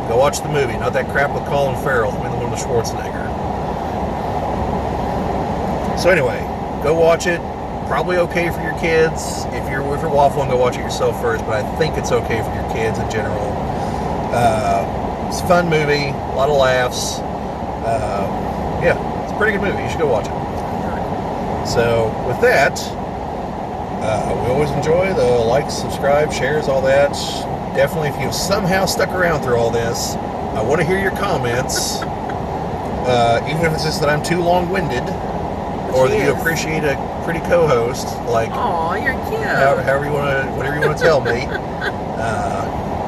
Speaker 1: go watch the movie. Not that crap with Colin Farrell. I mean the one with Schwarzenegger. So anyway, go watch it. Probably okay for your kids. If you're waffling, go watch it yourself first. But I think it's okay for your kids in general. It's a fun movie. A lot of laughs. It's a pretty good movie. You should go watch it. So with that, we always enjoy the likes, subscribe, shares, all that. definitely, if you've somehow stuck around through all this, I want to hear your comments. Even if it's just that I'm too long-winded, or that you appreciate a pretty co-host, like
Speaker 2: oh, you're cute.
Speaker 1: however you want to, whatever you want to tell me.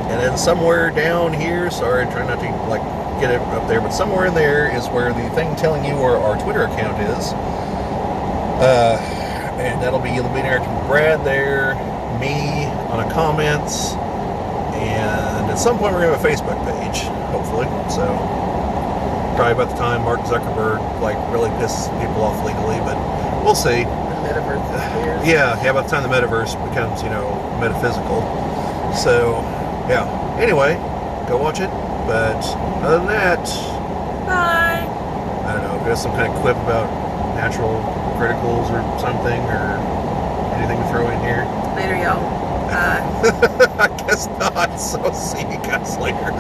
Speaker 1: And then somewhere down here, sorry, trying not to like get it up there, but somewhere in there is where the thing telling you where our Twitter account is. And that'll be interacting with Brad there, me on the comments, and at some point we're gonna have a Facebook page, hopefully. So probably about the time Mark Zuckerberg like really pisses people off legally, but we'll see.
Speaker 2: Metaverse is weird.
Speaker 1: Yeah, about the time the metaverse becomes, metaphysical. So, yeah. Anyway, go watch it. But other than that,
Speaker 2: Bye.
Speaker 1: I don't know, if there's some kind of quip about natural criticals or something, or anything to throw in here.
Speaker 2: Later, y'all.
Speaker 1: I guess not. So see you guys later.